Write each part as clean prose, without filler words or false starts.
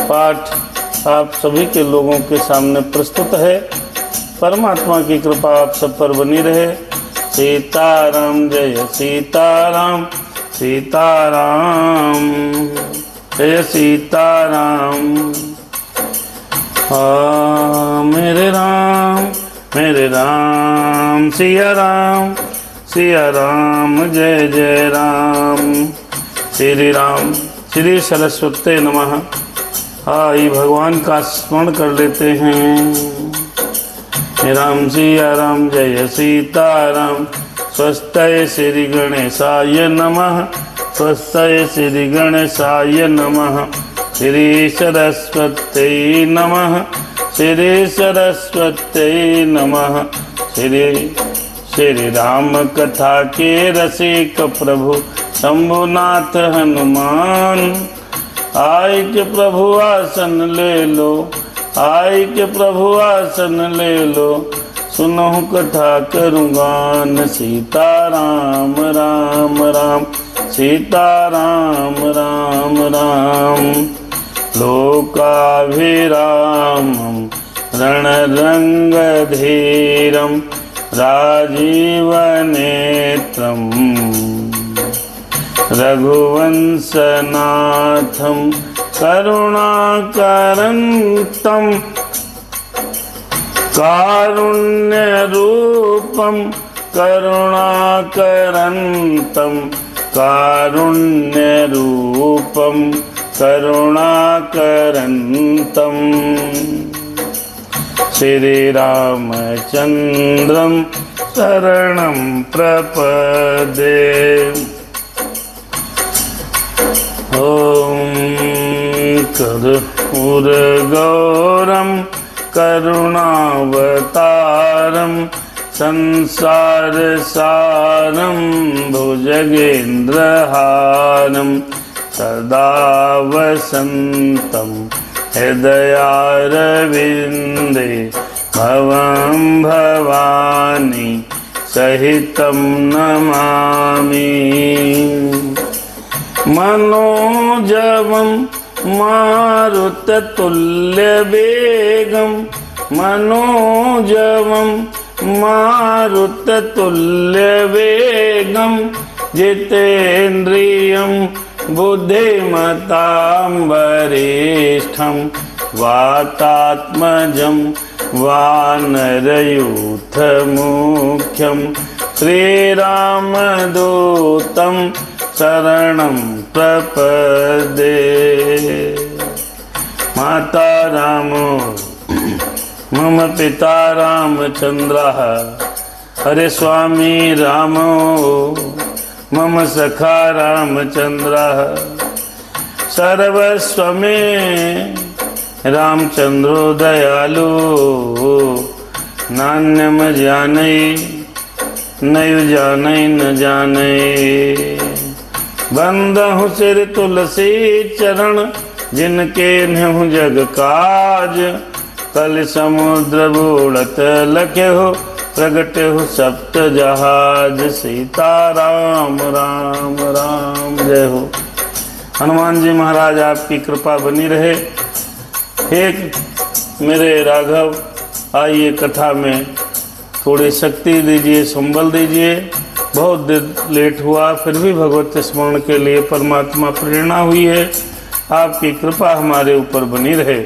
पाठ आप सभी के लोगों के सामने प्रस्तुत है। परमात्मा की कृपा आप सब पर बनी रहे। सीताराम जय सीताराम, सीताराम जय सीताराम। मेरे राम सिया राम जय जय राम। श्री राम श्री सरस्वती नमः। आई भगवान का स्मरण कर लेते हैं। राम सिया राम जय सीताराम। स्वस्ति श्री गणेशाय नमः, स्वस्ति श्री गणेशाय नमः। श्री सरस्वती नमः, श्री सरस्वती नमः। श्री राम कथा के रसिक प्रभु शंभुनाथ हनुमान। आय के प्रभु आसन ले लो, आय के प्रभु आसन ले लो। सुनो कथा करूँगान। सीताराम राम राम, सीताराम राम राम। लोकाभिरामं रणरङ्गधीरं राजीवनेत्रं रघुवंशनाथं करुणाकरन्तं कारुण्यरूपं करुणाकरन्तं कारुण्यरूपं करुणाकरन्तं। श्रीरामचन्द्रं शरणं प्रपदे। ॐ कर्पूरगौरं करुणावतारं संसारसारं भुजगेन्द्रहारं सदा वसन्तं हृदयारविन्दे भवं भवानी सहितं नमामि। मनोजवं मारुततुल्यवेगं, मनोजवं मारुततुल्यवेगं। जितेन्द्रियं बुद्धिमतां वरिष्ठं वातात्मजं वानरयूथमुख्यं। श्रीरामदूतं शरणं प्रपदे। माता रामो मम पिता रामचन्द्रः, हरे स्वामी रामो मम सखा रामचन्द्रः। सर्वस्व में रामचन्द्रो दयालु, नान्यम जानै नैव जानै न जानै। बंदहु सिर तुलसी चरण, जिनके नेहु जग काज। कल समुद्र बूढ़त लख्यहु, प्रगट हो सप्त जहाज। सीताराम राम राम जय हो। हनुमान जी महाराज आपकी कृपा बनी रहे। एक मेरे राघव, आइए कथा में थोड़ी शक्ति दीजिए, संबल दीजिए। बहुत देर लेट हुआ, फिर भी भगवत स्मरण के लिए परमात्मा प्रेरणा हुई है। आपकी कृपा हमारे ऊपर बनी रहे।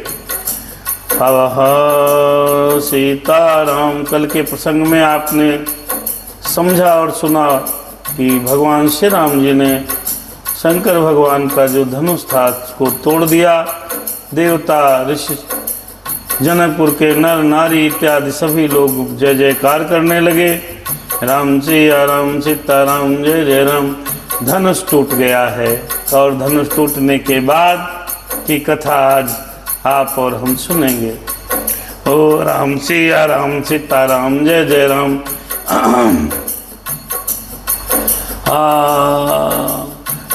सीताराम। कल के प्रसंग में आपने समझा और सुना कि भगवान श्री राम जी ने शंकर भगवान का जो धनुष था उसको तोड़ दिया। देवता ऋषि जनकपुर के नर नारी इत्यादि सभी लोग जय जयकार करने लगे। राम सिया राम सीताराम जय जय राम। धनुष टूट गया है और धनुष टूटने के बाद की कथा आज आप और हम सुनेंगे। ओ राम सिया राम सीताराम जय जय राम।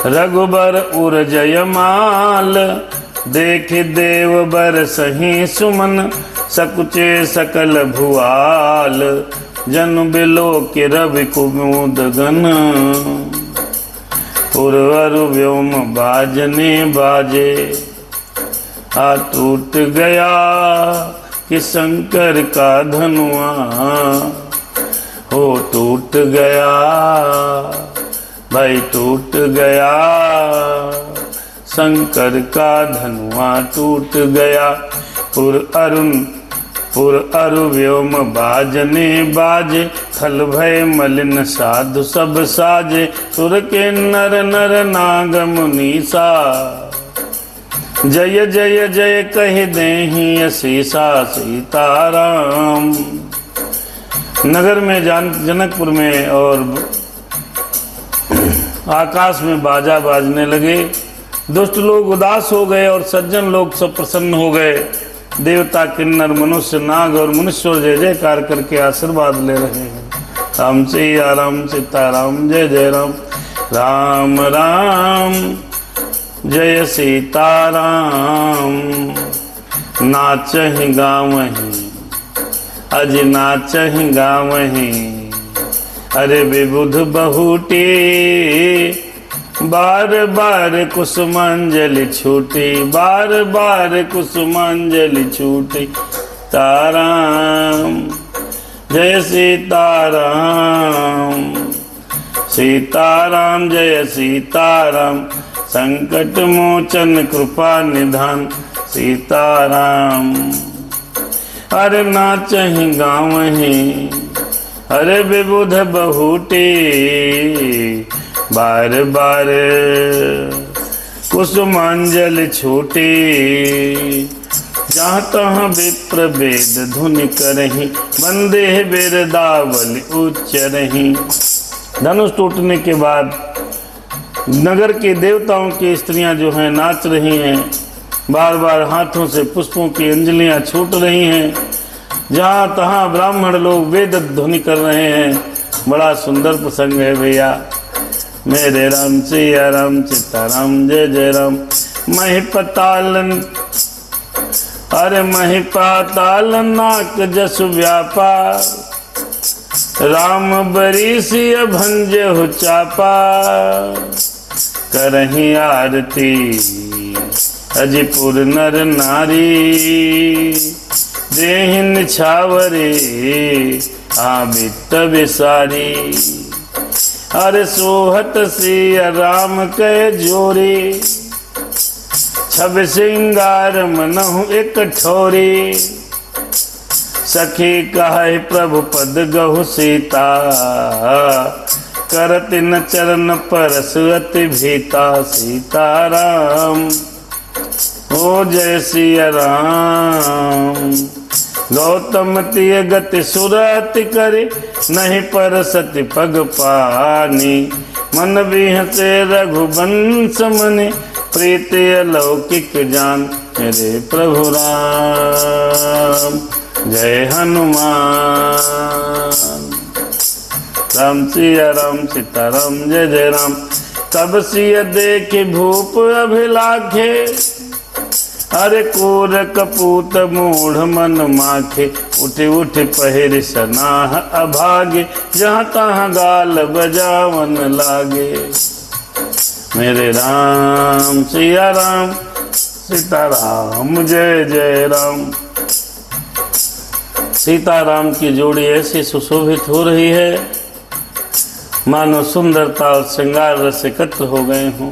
रघुबर उर जयमाल, देख देव बर सही सुमन। सकुचे सकल भुआल, जन बिलो के रवि कुमुद गन। उर्वर व्योम बाजने बाजे, आ टूट गया कि शंकर का धनुआ हो टूट गया भाई टूट गया शंकर का धनुआ टूट गया। पुर अरु व्योम बाजने बाजे खल भय मलिन साधु सब साजे सुर के नर नर नाग मुनीसा जय जय जय कह देहि असीसा सीताराम। नगर में जनकपुर में और आकाश में बाजा बाजने लगे। दुष्ट लोग उदास हो गए और सज्जन लोग सब प्रसन्न हो गए। देवता किन्नर मनुष्य नाग और मनुष्य जय जयकार करके आशीर्वाद ले रहे हैं। राम सिया राम सीताराम जय जय राम राम राम जय सीताराम। नाचहि गावहि अज नाचहि गावहि अरे विबुध बहुटी बार बार कुसुमांजलि छूटी बार बार कुसुमांजलि छूटी। ताराम जय सीताराम सीताराम जय सीताराम संकट मोचन कृपा निधान सीताराम। अरे नाचहि गावहि अरे विबुध बहुटी बार बार कुसुमांजलि छूटी। जहाँ तहाँ विप्र वेद धुनि करहि बंदे बिरदावली उच्चरहि। धनुष टूटने के बाद नगर के देवताओं की स्त्रियां जो हैं नाच रही हैं, बार बार हाथों से पुष्पों की अंजलियां छूट रही हैं। जहाँ तहाँ ब्राह्मण लोग वेद ध्वनि कर रहे हैं। बड़ा सुंदर प्रसंग है भैया। मेरे राम सिया राम सीताराम जय जय राम। महिपतालन अरे महिपाताल नाक जस व्यापार राम बरीसी भंज हो चापा। करही आरती अजिपुर नर नारी देहिन छावरे आबित विसारी। अरे सोहत सिया राम के जोरी छब सिंगार मनहु एक ठोरी। सखी कहे प्रभु पद गहु सीता करत न चरण परस अति भीता। सीताराम ओ जय सिया राम। गौतम तिय गति सुरति करे नहीं पर सति पग पानी। मन बिहसे रघुवंश मने प्रीति अलौकिक जान। मेरे प्रभु राम जय हनुमान। राम सिया राम सीताराम जय जय राम। तब सिय देखे भूप अभिलाखे अरे कोर कपूत मूढ़ मन माखे। उठे उठे पहिर सनाह अभागे जहाँ तहाँ गाल बजावन लागे। मेरे राम सिया राम सीताराम जय जय राम। सीताराम की जोड़ी ऐसी सुशोभित हो रही है मानो सुंदरता और श्रृंगार रस एकत्र हो गए हों।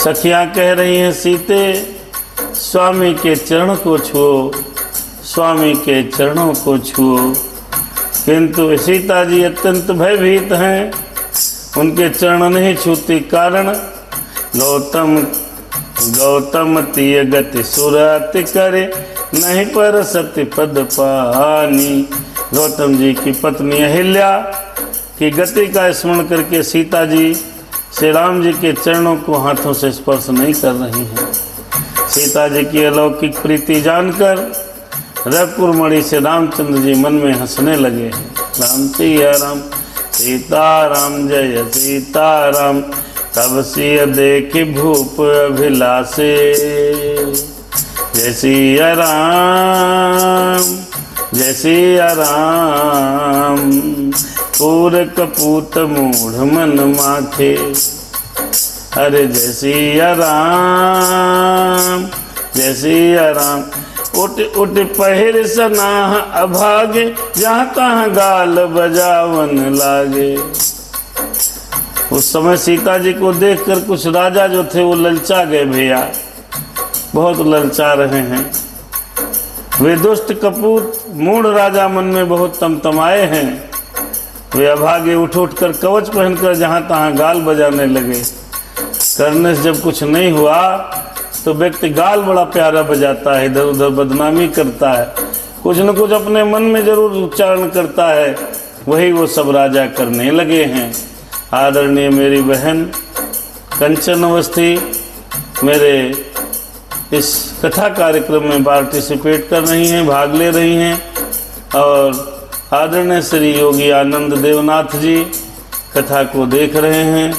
सखियां कह रही हैं सीते स्वामी के चरण को छुओ स्वामी के चरणों को छुओ। किंतु सीता जी अत्यंत भयभीत हैं, उनके चरण नहीं छूती। कारण गौतम तिय गति सुरति करे नहीं पर सत्य पद पानी। गौतम जी की पत्नी अहिल्या की गति का स्मरण करके सीता जी श्री राम जी के चरणों को हाथों से स्पर्श नहीं कर रही हैं। सीता जी की अलौकिक प्रीति जानकर रघुपुर मणि से रामचंद्र जी मन में हंसने लगे हैं। राम सिया राम सीताराम जय सीताराम। तब सिय देख भूप अभिलाषे जय सिया राम जय सिया राम। पूर कपूत मूढ़ मन माखे अरे जय सिया राम जय सिया राम। उठ उठ पहिर सनाह अभागे, जहाँ तहाँ गाल बजावन लागे। उस समय सीता जी को देखकर कुछ राजा जो थे वो ललचा गए भैया, बहुत ललचा रहे हैं। वे दुष्ट कपूत मूढ़ राजा मन में बहुत तमतमाए हैं। वे अभागे उठ उठ कर कवच पहनकर जहाँ तहाँ गाल बजाने लगे। करने से जब कुछ नहीं हुआ तो व्यक्ति गाल बड़ा प्यारा बजाता है, इधर उधर बदनामी करता है, कुछ न कुछ अपने मन में जरूर उच्चारण करता है। वही वो सब राजा करने लगे हैं। आदरणीय मेरी बहन कंचन अवस्थी मेरे इस कथा कार्यक्रम में पार्टिसिपेट कर रही हैं, भाग ले रही हैं। और आदरणीय श्री योगी आनंद देवनाथ जी कथा को देख रहे हैं।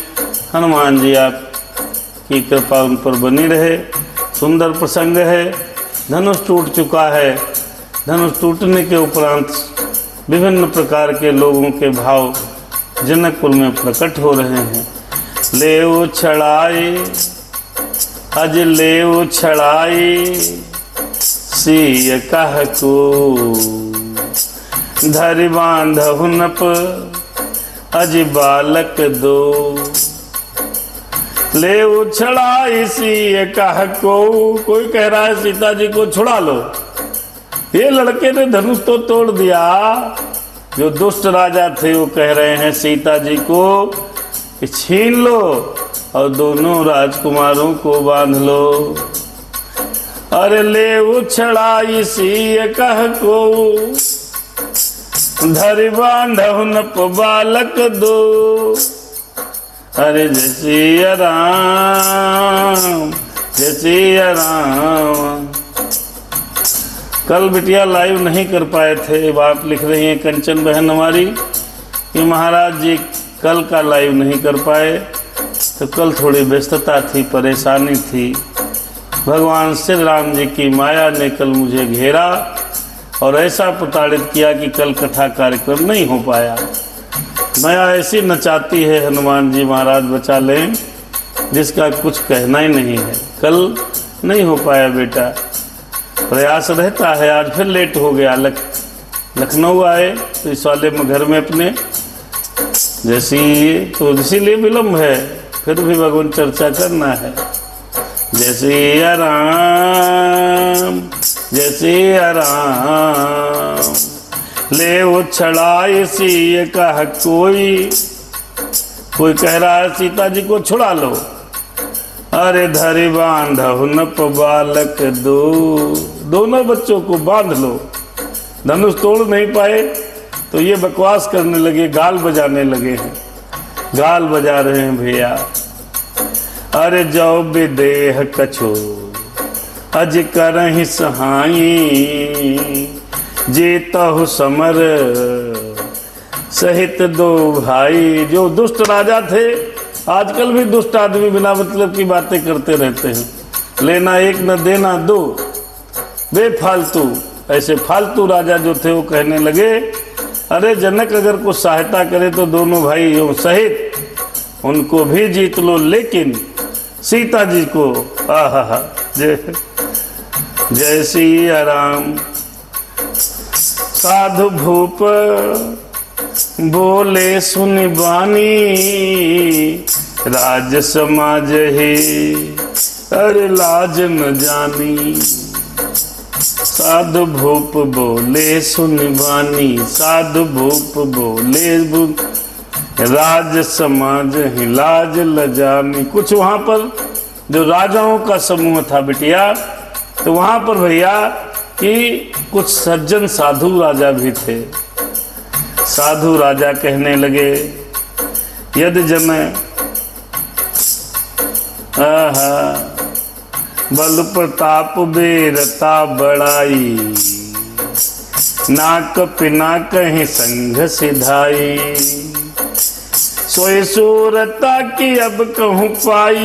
हनुमान जी आपकी कृपा उन पर बनी रहे। सुंदर प्रसंग है। धनुष टूट चुका है। धनुष टूटने के उपरांत विभिन्न प्रकार के लोगों के भाव जनकपुर में प्रकट हो रहे हैं। ले छड़ाई अज ले छड़ाई सिय कह को, धरि बांधहु नप अज बालक दो। ले छड़ाई सिय कह को, कोई कह रहा है सीता जी को छुड़ा लो। ये लड़के ने धनुष तो तोड़ दिया। जो दुष्ट राजा थे वो कह रहे हैं सीता जी को कि छीन लो और दोनों राजकुमारों को बांध लो। अरे ले छड़ाई सिय कह को, धरि बांधहु नप बालक दो। अरे जय सिया राम, जय सिया राम। कल बिटिया लाइव नहीं कर पाए थे। बात लिख रही हैं कंचन बहन हमारी कि महाराज जी कल का लाइव नहीं कर पाए, तो कल थोड़ी व्यस्तता थी, परेशानी थी। भगवान श्री राम जी की माया ने कल मुझे घेरा और ऐसा प्रताड़ित किया कि कल कथा कार्यक्रम नहीं हो पाया। माया ऐसी नचाती है, हनुमान जी महाराज बचा लें, जिसका कुछ कहना ही नहीं है। कल नहीं हो पाया बेटा, प्रयास रहता है। आज फिर लेट हो गया। लखनऊ आए तो इस वाले घर में अपने जैसी, तो इसीलिए विलम्ब है। फिर भी भगवान चर्चा करना है। जय सिया राम, जय सिया राम। ले छड़ाई सिय कह कोई कह रहा है सीता जी को छुड़ा लो। अरे धरि बांधहु नप बालक दो, दोनों बच्चों को बांध लो। धनुष तोड़ नहीं पाए तो ये बकवास करने लगे, गाल बजाने लगे हैं। गाल बजा रहे हैं भैया। अरे जाओ विदेह कछो अज करहि सहाई, जेतहु समर सहित दो भाई। जो दुष्ट राजा थे, आजकल भी दुष्ट आदमी बिना मतलब की बातें करते रहते हैं। लेना एक न देना दो, बेफालतू। ऐसे फालतू राजा जो थे वो कहने लगे अरे जनक अगर कुछ सहायता करे तो दोनों भाइयों सहित उनको भी जीत लो, लेकिन सीता जी को आहा जय जय सिया राम। साधु भूप बोले सुन बानी, राज समाज ही अरे लाज न जानी। साधु भूप बोले सुन बानी, साधु भूप बोले राज समाज ही लाज ल जानी। कुछ वहां पर जो राजाओं का समूह था बिटिया, तो वहां पर भैया कि कुछ सज्जन साधु राजा भी थे। साधु राजा कहने लगे यदि जन बल प्रताप बेरता बड़ाई, नाक पिना कहीं संघ सिधाई। सोए सूरता की अब कहूँ पाई,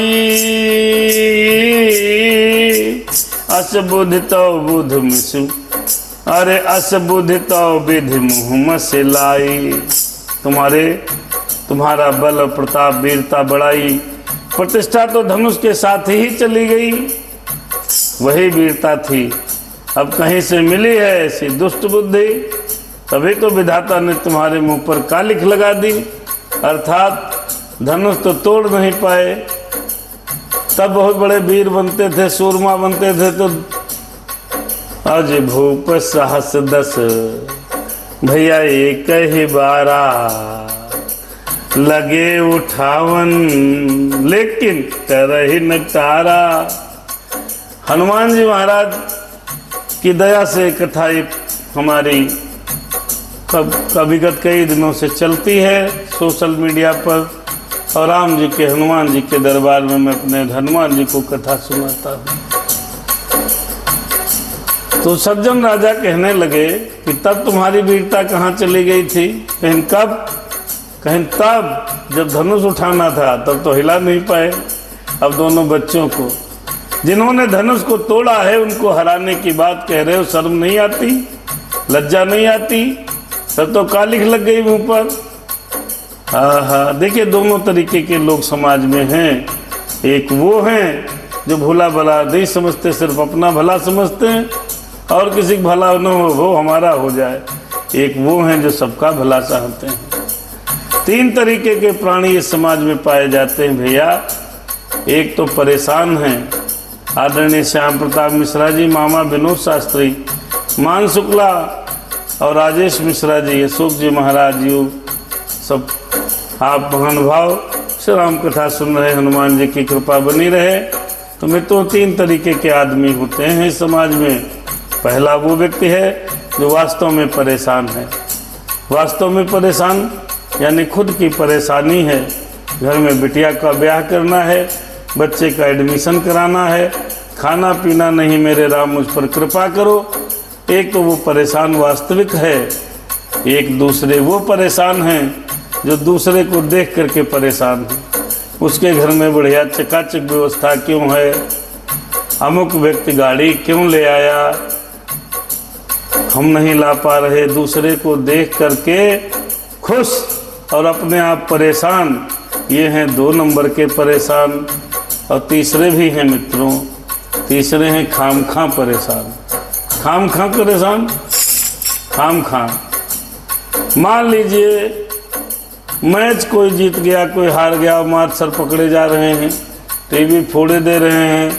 अस बुद्धि तो बुध मिसु अरे अस बुद्धि तो विधि मुँह मसिलाई। तुम्हारा बल प्रताप वीरता बड़ाई प्रतिष्ठा तो धनुष के साथ ही चली गई। वही वीरता थी। अब कहीं से मिली है ऐसी दुष्ट बुद्धि, तभी तो विधाता ने तुम्हारे मुंह पर कालिख लगा दी, अर्थात धनुष तो तोड़ नहीं पाए। तब बहुत बड़े वीर बनते थे, सूरमा बनते थे। तो आज भूप साहस 10 भैया एक ही बारा, लगे उठावन लेकिन करही नटारा। हनुमान जी महाराज की दया से कथा हमारी विगत कई दिनों से चलती है सोशल मीडिया पर, और राम जी के हनुमान जी के दरबार में मैं अपने हनुमान जी को कथा सुनाता हूँ। तो सज्जन राजा कहने लगे कि तब तुम्हारी वीरता कहाँ चली गई थी? कहीं कब? कहीं तब जब धनुष उठाना था, तब तो हिला नहीं पाए। अब दोनों बच्चों को, जिन्होंने धनुष को तोड़ा है, उनको हराने की बात कह रहे हो, शर्म नहीं आती? लज्जा नहीं आती? तब तो कालिख लग गई मुंह पर। हाँ, देखिए दोनों तरीके के लोग समाज में हैं। एक वो हैं जो भला भला नहीं समझते, सिर्फ अपना भला समझते हैं और किसी का भला न हो हमारा हो जाए। एक वो हैं जो सबका भला चाहते हैं। 3 तरीके के प्राणी इस समाज में पाए जाते हैं भैया। एक तो परेशान हैं, आदरणीय श्याम प्रताप मिश्रा जी, मामा विनोद शास्त्री, मान शुक्ला और राजेश मिश्रा जी, अशोक जी महाराज जी, सब आप महानुभाव श्री राम कथा सुन रहे, हनुमान जी की कृपा बनी रहे। तो मित्रों 3 तरीके के आदमी होते हैं इस समाज में। पहला वो व्यक्ति है जो वास्तव में परेशान है। वास्तव में परेशान यानी खुद की परेशानी है, घर में बिटिया का ब्याह करना है, बच्चे का एडमिशन कराना है, खाना पीना नहीं, मेरे राम मुझ पर कृपा करो। एक तो वो परेशान वास्तविक है, एक दूसरे वो परेशान हैं जो दूसरे को देख करके परेशान है। उसके घर में बढ़िया चकाचक व्यवस्था क्यों है, अमुक व्यक्ति गाड़ी क्यों ले आया, हम नहीं ला पा रहे। दूसरे को देख करके खुश और अपने आप परेशान, ये हैं 2 नंबर के परेशान। और तीसरे भी हैं मित्रों, तीसरे हैं खामखा परेशान। खामखा परेशान, खामखा। मान लीजिए मैच कोई जीत गया, कोई हार गया, मार सर पकड़े जा रहे हैं, टीवी फोड़े दे रहे हैं,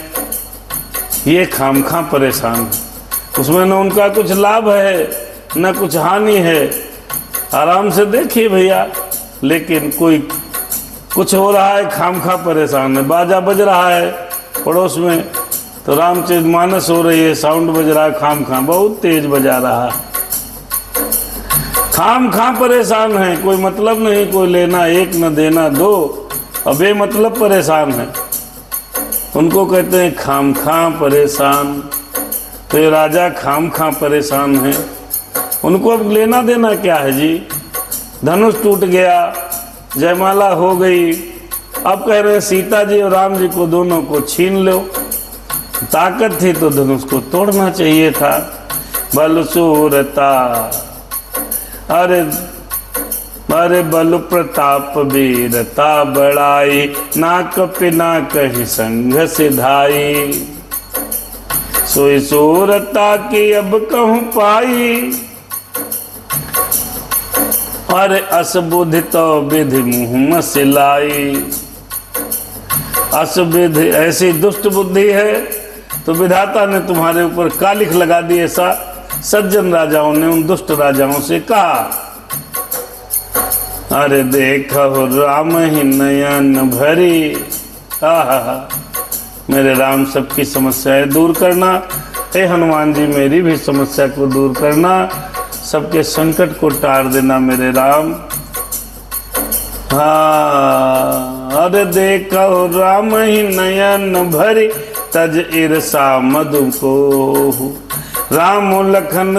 ये खामखा परेशान है। उसमें न उनका कुछ लाभ है न कुछ हानि है, आराम से देखिए भैया। लेकिन कोई कुछ हो रहा है, खामखा परेशान है। बाजा बज रहा है पड़ोस में, तो रामचरितमानस हो रही है, साउंड बज रहा है, खामखा बहुत तेज बजा रहा है। खामखा परेशान है, कोई मतलब नहीं, कोई लेना एक न देना 2, और बेमतलब परेशान है। उनको कहते हैं खामखा परेशान। तो ये राजा खामखा परेशान है, उनको अब लेना देना क्या है जी? धनुष टूट गया, जयमाला हो गई, अब कह रहे सीता जी और राम जी को दोनों को छीन लो। ताकत थी तो धनुष को तोड़ना चाहिए था। बल सूरता, अरे बल प्रताप वीरता बड़ाई, ना कपि ना कहीं संग सिधाई। सोई सूरता की अब कहूँ पाई, अरे असबुद्धि तो विधि मुँह में सिलाई। असबुद्धि ऐसी दुष्ट बुद्धि है तो विधाता ने तुम्हारे ऊपर कालिख लगा दी। ऐसा सज्जन राजाओं ने उन दुष्ट राजाओं से कहा। अरे देखो राम ही नयन भरी, आहा, मेरे राम सबकी समस्याएं दूर करना। हे हनुमान जी मेरी भी समस्या को दूर करना, सबके संकट को टार देना मेरे राम। हाँ, अरे देखो राम ही नयन भरी, तज ईर्षा मधु को। राम लखन,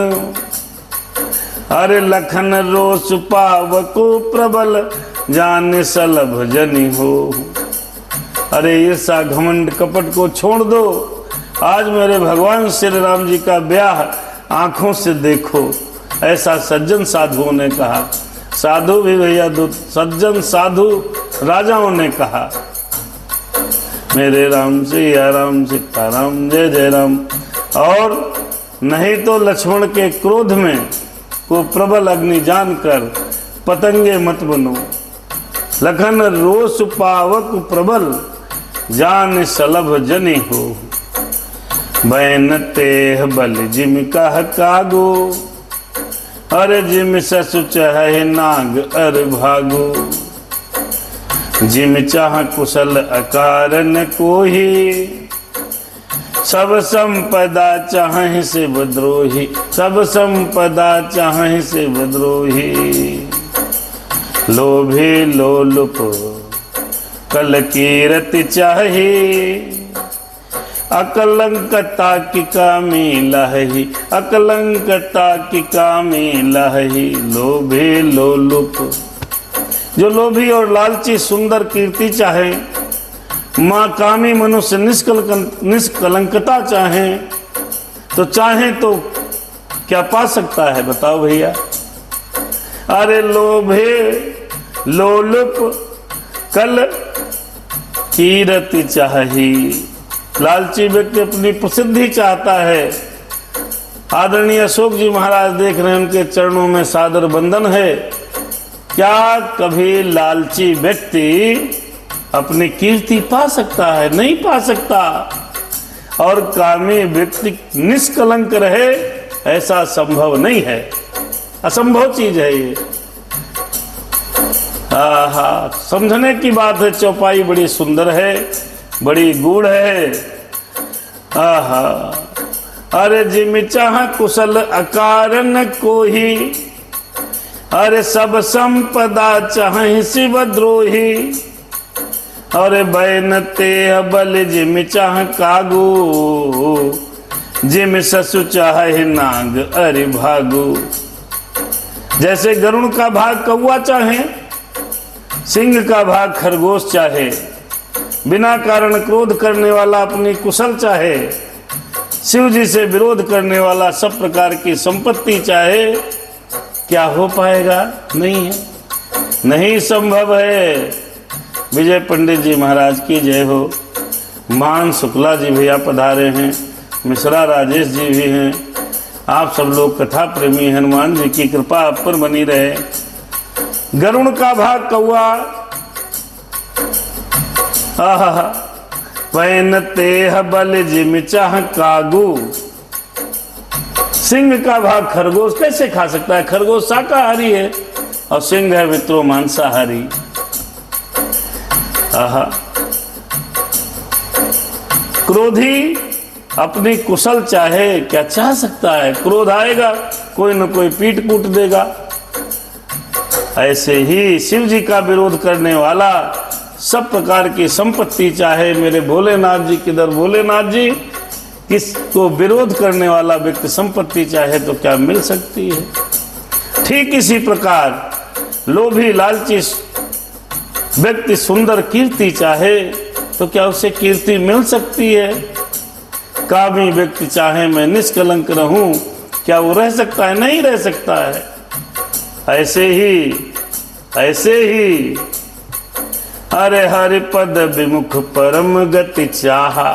अरे लखन रोष पावको प्रबल, जान सलभ जनि हो। अरे ईर्षा घमंड कपट को छोड़ दो, आज मेरे भगवान श्री राम जी का ब्याह आंखों से देखो। ऐसा सज्जन साधुओं ने कहा। साधु भी भैया, सज्जन साधु राजाओं ने कहा। मेरे राम सिया राम सीताराम जय जय राम। और नहीं तो लक्ष्मण के क्रोध में को प्रबल अग्नि जानकर पतंगे मत बनो। लखन रोष पावक प्रबल जान सलभ जनि हो। बैन तेह बल जिम कह कागो अरे जिम ससु चह नाग अर भागो। जिम चाह कुशल अकारन कोही सब संपदा चाह से विद्रोही। सब संपदा चाह से विद्रोही। लोभी लोलुप कल कीरति चाही अकलंकता की कामी लही। अकलंकता की कामी लही। लोभी लोलुप जो लोभी और लालची सुंदर कीर्ति चाहे, माँ कामी मनुष्य निष्कलंकता चाहे तो क्या पा सकता है बताओ भैया। अरे लोभे लोलुप कल कीरति चाही। लालची व्यक्ति अपनी प्रसिद्धि चाहता है। आदरणीय अशोक जी महाराज देख रहे हैं, उनके चरणों में सादर बंदन है। क्या कभी लालची व्यक्ति अपनी कीर्ति पा सकता है? नहीं पा सकता। और कामी व्यक्ति निष्कलंक रहे ऐसा संभव नहीं है, असंभव चीज है ये। आहा, समझने की बात है। चौपाई बड़ी सुंदर है, बड़ी गूढ़ है। आहा, अरे जिम चाह कुशल अकारन कोही अरे सब संपदा चाह शिव द्रोही। अरे बैन तेह बल जिम चाह कागो जिम ससु चाह नाग अरे भागो। जैसे गरुण का भाग कौवा चाहे, सिंह का भाग खरगोश चाहे, बिना कारण क्रोध करने वाला अपनी कुशल चाहे, शिव जी से विरोध करने वाला सब प्रकार की संपत्ति चाहे, क्या हो पाएगा? नहीं है, नहीं संभव है। विजय पंडित जी महाराज की जय हो। मान शुक्ला जी भैया पधारे हैं, मिश्रा राजेश जी भी हैं। आप सब लोग कथा प्रेमी, हनुमान जी की कृपा आप पर बनी रहे। गरुण का भाग कौआ, वैन तेह बल जिम चाह कागू। सिंह का भाग खरगोश कैसे खा सकता है? खरगोश शाकाहारी है और सिंह है मित्रों मांसाहारी। क्रोधी अपनी कुशल चाहे, क्या चाह सकता है? क्रोध आएगा कोई न कोई पीट कूट देगा। ऐसे ही शिव जी का विरोध करने वाला सब प्रकार की संपत्ति चाहे, मेरे भोलेनाथ जी किधर भोलेनाथ जी, किसको विरोध करने वाला व्यक्ति संपत्ति चाहे तो क्या मिल सकती है? ठीक इसी प्रकार लोभी लालची व्यक्ति सुंदर कीर्ति चाहे तो क्या उसे कीर्ति मिल सकती है? कामी व्यक्ति चाहे मैं निष्कलंक रहूं, क्या वो रह सकता है? नहीं रह सकता है। ऐसे ही अरे हरि पद विमुख परम गति चाहा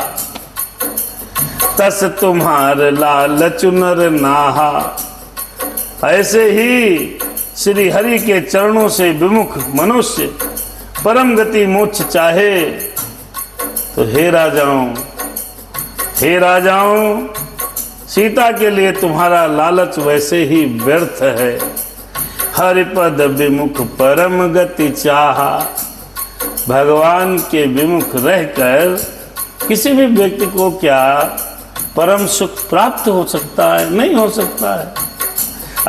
तस तुम्हार लाल चुनर नाहा। ऐसे ही श्री हरि के चरणों से विमुख मनुष्य परम गति मोक्ष चाहे तो हे राजाओं, सीता के लिए तुम्हारा लालच वैसे ही व्यर्थ है। हरिपद विमुख परम गति चाहा। भगवान के विमुख रहकर किसी भी व्यक्ति को क्या परम सुख प्राप्त हो सकता है? नहीं हो सकता है।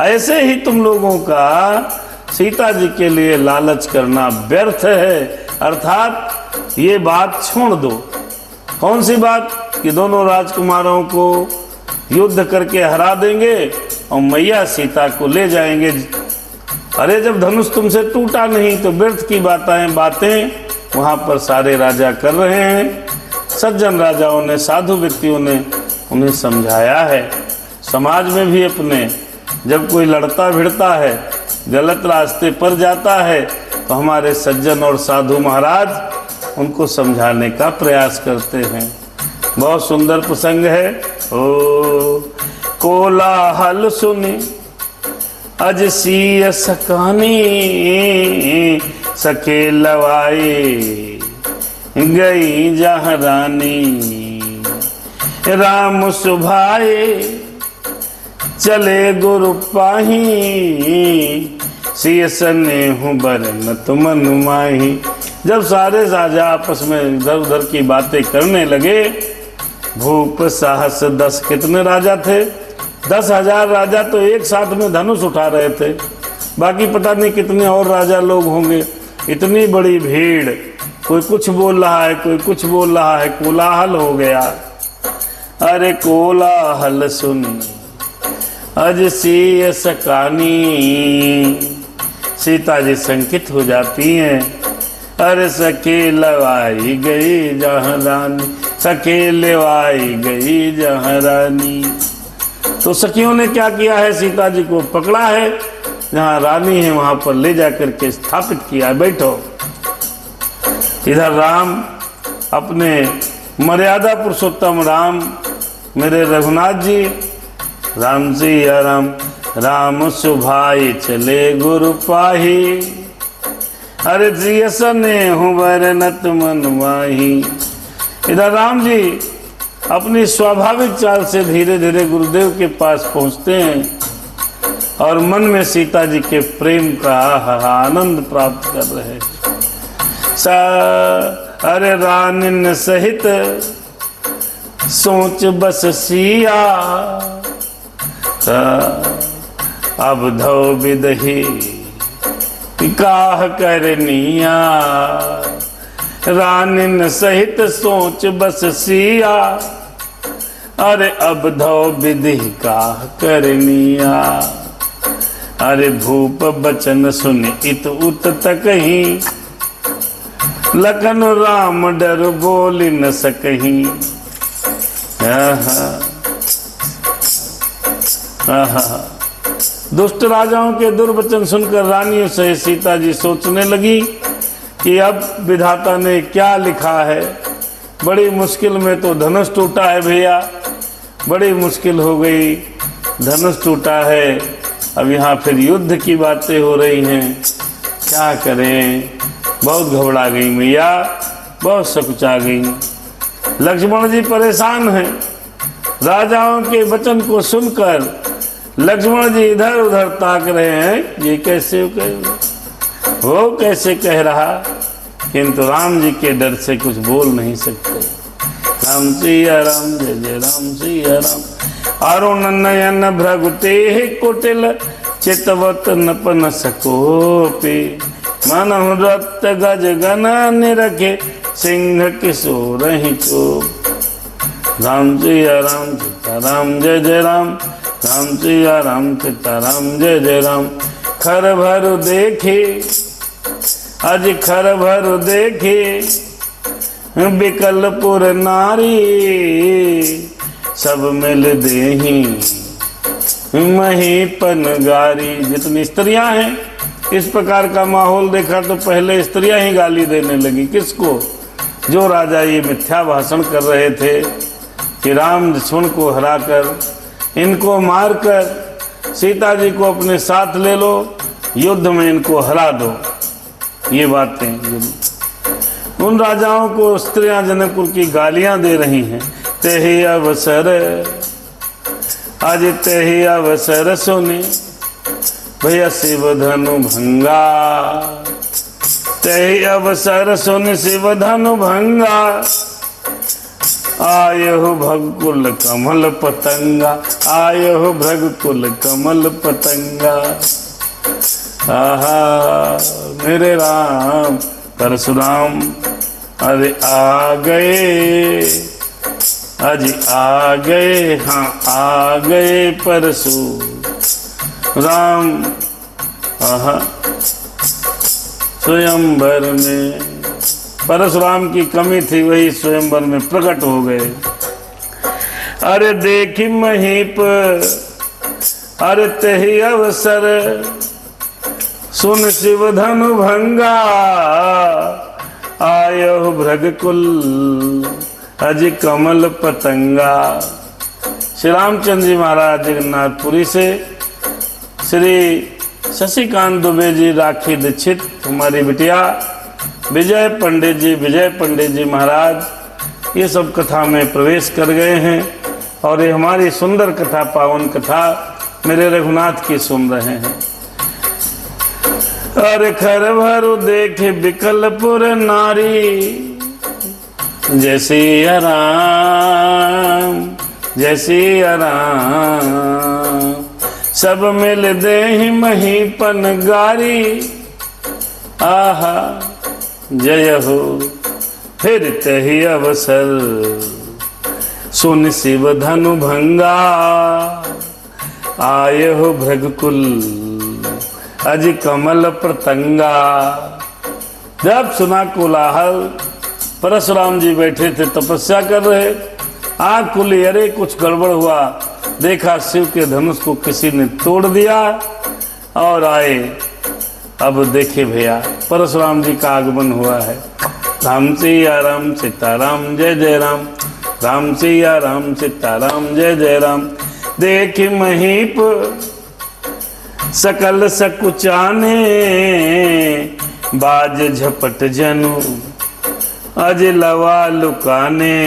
ऐसे ही तुम लोगों का सीता जी के लिए लालच करना व्यर्थ है। अर्थात ये बात छोड़ दो। कौन सी बात? कि दोनों राजकुमारों को युद्ध करके हरा देंगे और मैया सीता को ले जाएंगे। अरे जब धनुष तुमसे टूटा नहीं तो व्यर्थ की बातें वहां पर सारे राजा कर रहे हैं। सज्जन राजाओं ने, साधु व्यक्तियों ने उन्हें समझाया है। समाज में भी अपने जब कोई लड़ता भिड़ता है, गलत रास्ते पर जाता है तो हमारे सज्जन और साधु महाराज उनको समझाने का प्रयास करते हैं। बहुत सुंदर प्रसंग है। ओ कोलाहल सुनी अज सीय सकानी, सके लवाए गई जहाँ रानी। राम सुभाए चले गुरु पाही, सिय स्नेहु बरनत मन माही। जब सारे राजा आपस में इधर उधर की बातें करने लगे, भूप साहस 10, कितने राजा थे? 10,000 राजा तो एक साथ में धनुष उठा रहे थे। बाकी पता नहीं कितने और राजा लोग होंगे। इतनी बड़ी भीड़, कोई कुछ बोल रहा है, कोई कुछ बोल रहा है, कोलाहल हो गया। अरे कोलाहल सुनी अज सीय सकानी, सीता जी संकित हो जाती हैं। अरे सके लवाई गई जहाँ रानी, सके लेवाई गई जहाँ रानी। तो सखियों ने क्या किया है? सीता जी को पकड़ा है, जहाँ रानी है वहां पर ले जाकर के स्थापित किया। बैठो। इधर राम अपने मर्यादा पुरुषोत्तम राम, मेरे रघुनाथ जी, राम जी या राम, राम सुभाई चले गुरु पाही। अरे जिय स्नेहु बरनत मन माही। इधर राम जी अपनी स्वाभाविक चाल से धीरे धीरे गुरुदेव के पास पहुंचते हैं और मन में सीता जी के प्रेम का आनंद प्राप्त कर रहे हैं। अरे रानिन सहित सोच बस सिया, अब धो विदही काह करनिया। रानिन सहित सोच बस सिया, अरे अब धो विधि काह करनिया। अरे भूप बचन सुन इत उत तकही, लखन राम डर बोल न सकही। दुष्ट राजाओं के दुर्वचन सुनकर रानियों से सीता जी सोचने लगी कि अब विधाता ने क्या लिखा है। बड़ी मुश्किल में तो धनुष टूटा है भैया, बड़ी मुश्किल हो गई, धनुष टूटा है। अब यहाँ फिर युद्ध की बातें हो रही हैं, क्या करें? बहुत घबरा गई मैया, बहुत सकुचा गई। लक्ष्मण जी परेशान हैं। राजाओं के वचन को सुनकर लक्ष्मण जी इधर उधर ताक रहे हैं, ये कैसे वो कैसे कह रहा, किंतु राम जी के डर से कुछ बोल नहीं सकते। राम सिया राम, जय जय राम सिया राम। अरुण नयन भ्रगुते कुटिल, चितवत नपन सकोपे। मनहु रक्त गज गना निरखे, सिंह किशोर ही चोप। राम सिया राम, सीता राम, जय जय राम। राम सिया राम, सीता राम, जय जय राम। खर भर देखे अज खर भर देखे, बिकलपुर नारी। सब मिल देही महीपन गारी। जितनी स्त्रियां हैं, इस प्रकार का माहौल देखा तो पहले स्त्रियां ही गाली देने लगी। किसको? जो राजा ये मिथ्या भाषण कर रहे थे कि राम लक्ष्मण को हराकर, इनको मारकर सीता जी को अपने साथ ले लो, युद्ध में इनको हरा दो। ये बातें उन राजाओं को स्त्रियां जनकपुर की गालियां दे रही हैं। तेहि अवसर आज तेहि अवसर सुने, भैया शिव धनु भंगा। तेहि अवसर सुन शिव धनु भंगा, आयहु भगकुल कमल पतंगा। आयहु भगकुल कमल पतंगा। आहा मेरे राम परशुराम, अरे आ गए, अजी आ गए, हाँ आ गए परशु राम। आहा स्वयंवर में परशुराम की कमी थी, वही स्वयंवर में प्रकट हो गए। अरे देखी महीप, अरे तेहि अवसर सुन शिव धनु भंगा। आयो भृगकुल अज कमल पतंगा। श्री रामचंद्र जी महाराज जगन्नाथपुरी से श्री शशिकांत दुबे जी, राखी दीक्षित, हमारी बिटिया विजय पंडित जी महाराज, ये सब कथा में प्रवेश कर गए हैं और ये हमारी सुंदर कथा, पावन कथा मेरे रघुनाथ की सुन रहे हैं। अरे खर भरु देखे बिकलपुर नारी, जैसी आराम सब मिल दे महीपन गारी। आहा जय हो फिर तही अवसर, सुन शिव धनु भंगा। आय हो भृगकुल अज कमल प्रतंगा। जब सुना कोलाहल, परशुराम जी बैठे थे, तपस्या कर रहे, आँख खुली, अरे कुछ गड़बड़ हुआ, देखा शिव के धनुष को किसी ने तोड़ दिया और आए। अब देखे भैया परशुराम जी का आगमन हुआ है। राम सिया राम सीताराम जय जय राम, राम सिया राम सीताराम जय जय राम। देख महीप सकल सकुचाने, बाज झपट जनु अज लवा लुकाने।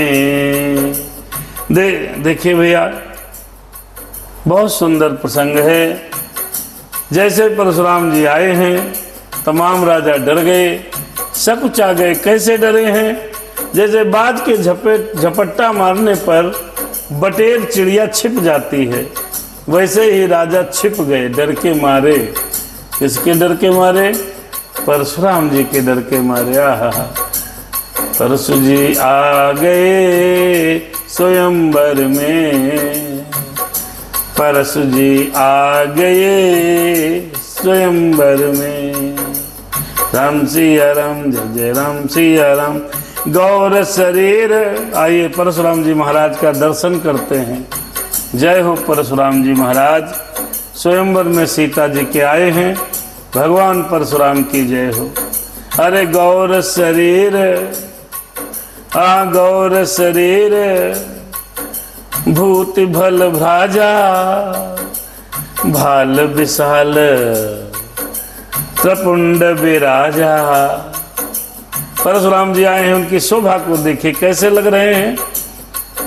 देखिए भैया बहुत सुंदर प्रसंग है। जैसे परशुराम जी आए हैं, तमाम राजा डर गए, सकुचा गए। कैसे डरे हैं? जैसे बाज के झपट्टा मारने पर बटेर चिड़िया छिप जाती है, वैसे ही राजा छिप गए डर के मारे। किसके डर के मारे? परशुराम जी के डर के मारे। आहा, परशु जी आ गए स्वयंवर में, परशु जी आ गए स्वयंवर में। राम सिया राम जय जय राम सिया राम। गौर शरीर, आइए परशुराम जी महाराज का दर्शन करते हैं। जय हो परशुराम जी महाराज, स्वयंवर में सीता जी के आए हैं, भगवान परशुराम की जय हो। अरे गौर शरीर, गौर शरीर भूत भल भ्राजा, भाल विशाल त्रिपुंड विराजा। परशुराम जी आए हैं, उनकी शोभा को देखिए कैसे लग रहे हैं।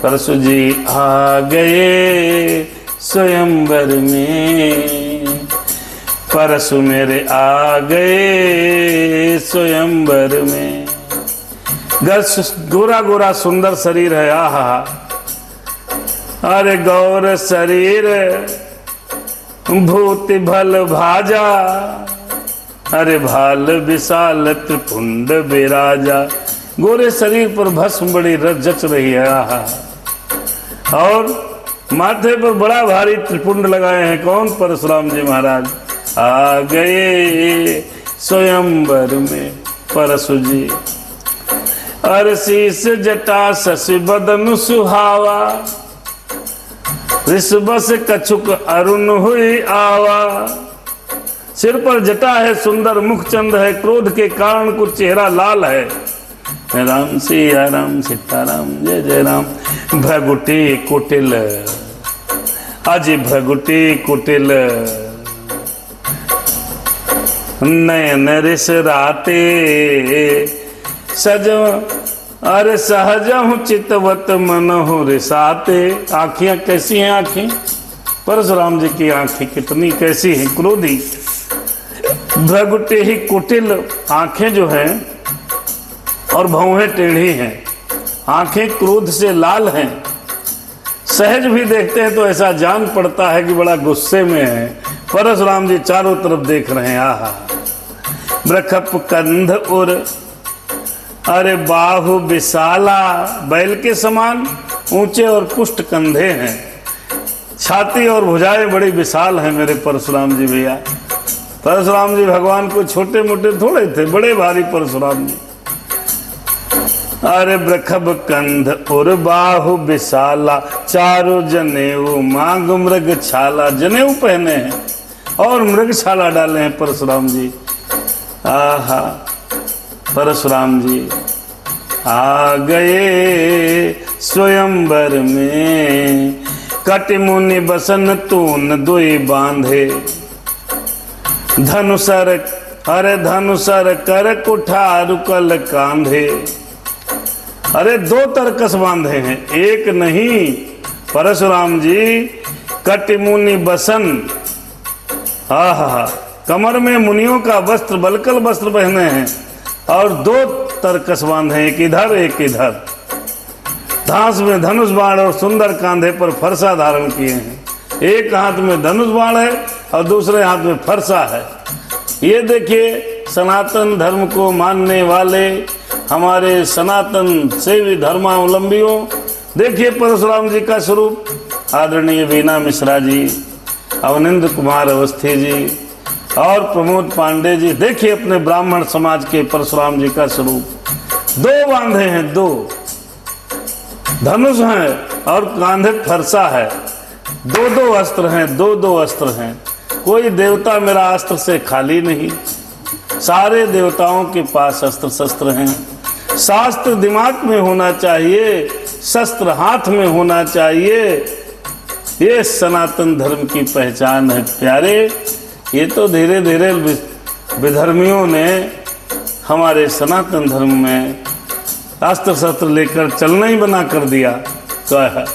परशु जी आ गए स्वयंवर में, परशु मेरे आ गए स्वयंवर में। गोरा गोरा सुंदर शरीर है। आहा, अरे गौर शरीर भूत भल भाजा, अरे भाल विशाल त्रिपुंड विराजा। गोरे शरीर पर भस्म बड़ी जच रही है। आहा, और माथे पर बड़ा भारी त्रिपुंड लगाए हैं। कौन? परशुराम जी महाराज आ गए स्वयंवर में परशु जी। अरे शीस जटा शशि बदन सुहावा, ऋषभस कछुक अरुण हुई आवा। सिर पर जटा है, सुंदर मुख चंद है, क्रोध के कारण कुछ चेहरा लाल है। राम सिया राम सीताराम जय जय राम। भ्रगुटी कुटिल, अज भ्रगुटी कुटिल, नयन रिस राते सज। अरे सहजहु चितवत मनहु रिसाते। आँखियां कैसी हैं? आँखें परशुराम जी की आँखें कितनी कैसी हैं? क्रोधी। भ्रगुटे ही कुटिल, आँखें जो हैं और भौहें टेढ़ी हैं, आँखें क्रोध से लाल हैं। सहज भी देखते हैं तो ऐसा जान पड़ता है कि बड़ा गुस्से में है। परशुराम जी चारों तरफ देख रहे हैं। आहा, ब्रखप कंध उर, अरे बाहु विशाला, बैल के समान ऊंचे और पुष्ट कंधे हैं। छाती और भुजाएं बड़ी विशाल हैं मेरे परशुराम जी भैया। परशुराम जी भगवान को छोटे मोटे थोड़े थे, बड़े भारी परशुराम जी। अरे ब्रखब कंध और बाहु विशाला, चारों जनेऊ मांग मृग छाला। जनेऊ पहने हैं और मृग छाला डाले हैं परशुराम जी। आहा, परशुराम जी आ गए स्वयंवर में, कटि मुनि बसन तून दुई बांधे, धनुसर अरे धनुसर कर कुठार कल कांधे। अरे दो तरकस बांधे हैं, एक नहीं। परशुराम जी कटि मुनि बसन, आहा, कमर में मुनियों का वस्त्र बलकल वस्त्र पहने हैं और दो तरकस बांधे, एक इधर एक इधर, धांस में धनुष बाण और सुंदर कांधे पर फरसा धारण किए हैं। एक हाथ में धनुष बाण है और दूसरे हाथ में फरसा है। ये देखिए सनातन धर्म को मानने वाले हमारे सनातन सेवी धर्मावलंबियों, देखिए परशुराम जी का स्वरूप। आदरणीय वीना मिश्रा जी, अवनिंद्र कुमार अवस्थी जी और प्रमोद पांडे जी, देखिए अपने ब्राह्मण समाज के परशुराम जी का स्वरूप। दो बांधे हैं, दो धनुष हैं और कांधे फरसा है, दो दो अस्त्र हैं, दो दो अस्त्र हैं। कोई देवता मेरा अस्त्र से खाली नहीं, सारे देवताओं के पास अस्त्र शस्त्र हैं। शास्त्र दिमाग में होना चाहिए, शस्त्र हाथ में होना चाहिए। ये सनातन धर्म की पहचान है प्यारे। ये तो धीरे धीरे विधर्मियों ने हमारे सनातन धर्म में अस्त्र शस्त्र लेकर चलना ही बना कर दिया। तो है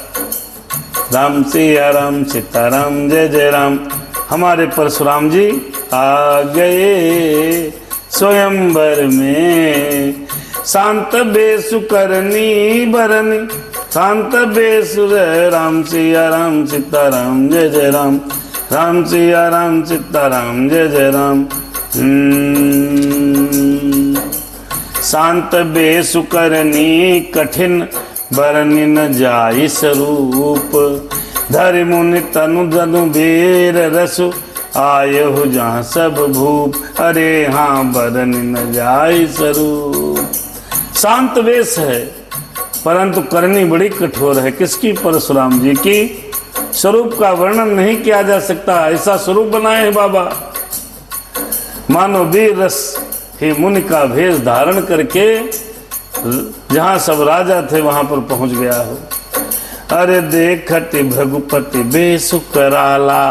राम सिया राम सीताराम जय जय राम। हमारे परशुराम जी आ गए स्वयंवर में, शांत बेसु करनी बरनी, शांत बेसुर राम सिया राम सीताराम जय जय राम, राम सिया राम सीताराम जय जय राम। शांत बेसु करनी कठिन बरनी न जाई स्वरूप, धरि मुनि तनु जनु बेर रसु, आयहु जहाँ सब भूप, अरे हाँ बरनी न जाई स्वरूप। शांत वेश है परंतु करनी बड़ी कठोर है। किसकी? परशुराम जी की। स्वरूप का वर्णन नहीं किया जा सकता, ऐसा स्वरूप बनाए हैं बाबा। मानो वीर रस ही मुनि का भेष धारण करके जहां सब राजा थे वहां पर पहुंच गया हो। अरे देखति भृगुपति बेसु कराला।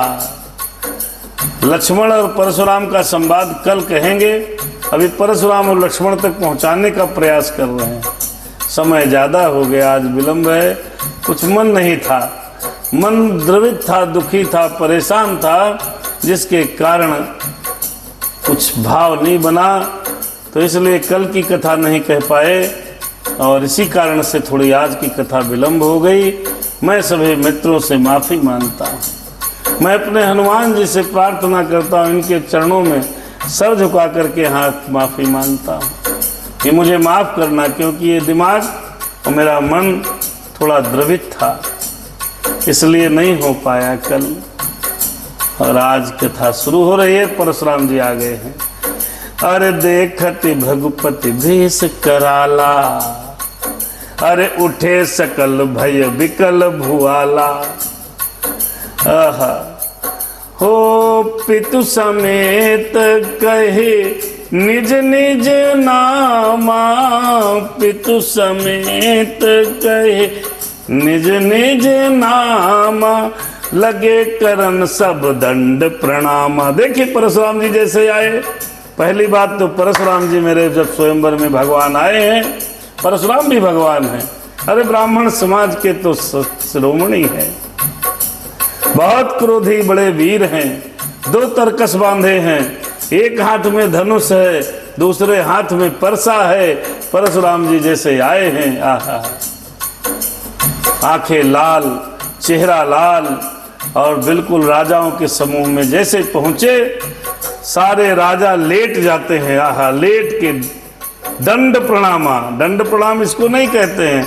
लक्ष्मण और परशुराम का संवाद कल कहेंगे, अभी परशुराम और लक्ष्मण तक पहुंचाने का प्रयास कर रहे हैं। समय ज्यादा हो गया, आज विलंब है। कुछ मन नहीं था, मन द्रवित था, दुखी था, परेशान था, जिसके कारण कुछ भाव नहीं बना, तो इसलिए कल की कथा नहीं कह पाए और इसी कारण से थोड़ी आज की कथा विलंब हो गई। मैं सभी मित्रों से माफी मांगता हूँ। मैं अपने हनुमान जी से प्रार्थना करता हूँ, इनके चरणों में सर झुका करके हाथ माफी मांगता हूँ कि मुझे माफ करना, क्योंकि ये दिमाग और मेरा मन थोड़ा द्रवित था, इसलिए नहीं हो पाया कल। और आज कथा शुरू हो रही है, परशुराम जी आ गए हैं। अरे देखति भृगुपति भेष कराला, अरे उठे सकल भय विकल भुआला। आहा हो पितु समेत कहे निज निज नामा, पितु समेत कहे निज निज नामा, लगे करन सब दंड प्रणामा। देखिए परशुराम जी जैसे आए। पहली बात तो परशुराम जी मेरे जब स्वयंवर में भगवान आए हैं, परशुराम भी भगवान हैं। अरे ब्राह्मण समाज के तो शिरोमणि हैं, बहुत क्रोधी बड़े वीर हैं। दो तरकस बांधे हैं, एक हाथ में धनुष है, दूसरे हाथ में परसा है। परशुराम जी जैसे आए हैं, आहा, आंखें लाल, चेहरा लाल, और बिल्कुल राजाओं के समूह में जैसे पहुंचे सारे राजा लेट जाते हैं। आहा, लेट के दंड प्रणामा। दंड प्रणाम इसको नहीं कहते हैं,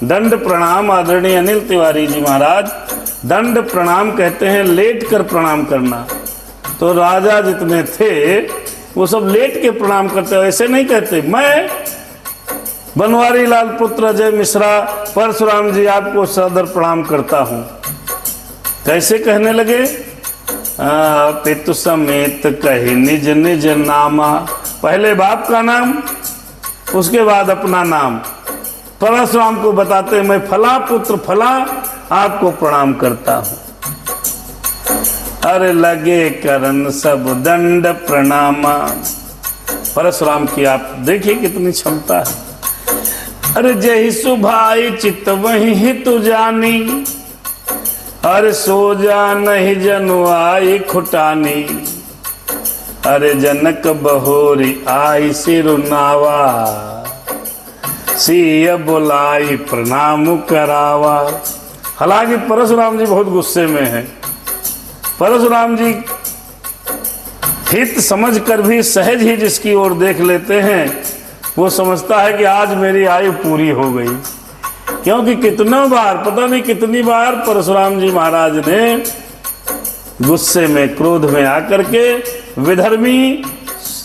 दंड प्रणाम आदरणीय अनिल तिवारी जी महाराज दंड प्रणाम कहते हैं, लेट कर प्रणाम करना। तो राजा जितने थे वो सब लेट के प्रणाम करते हैं, ऐसे नहीं कहते। मैं बनवारी लाल पुत्र अजय मिश्रा परशुराम जी आपको सदर प्रणाम करता हूँ। कैसे कहने लगे? पितु समेत कहे निज निज नामा। पहले बाप का नाम, उसके बाद अपना नाम परशुराम को बताते, मैं फला पुत्र फला आपको प्रणाम करता हूं। अरे लगे करन सब दंड प्रणामा। परशुराम की आप देखिए कितनी क्षमता है। अरे जय सुभाई चित्त वही हित जानी, अरे सो जा नहीं जनु आई खुटानी। अरे जनक बहोरी आई सिरुनावा, सिय बुलाई प्रणाम करावा। हालांकि परशुराम जी बहुत गुस्से में हैं। परशुराम जी हित समझकर भी सहज ही जिसकी ओर देख लेते हैं, वो समझता है कि आज मेरी आयु पूरी हो गई। क्योंकि कितना बार, पता नहीं कितनी बार परशुराम जी महाराज ने गुस्से में, क्रोध में आकर के विधर्मी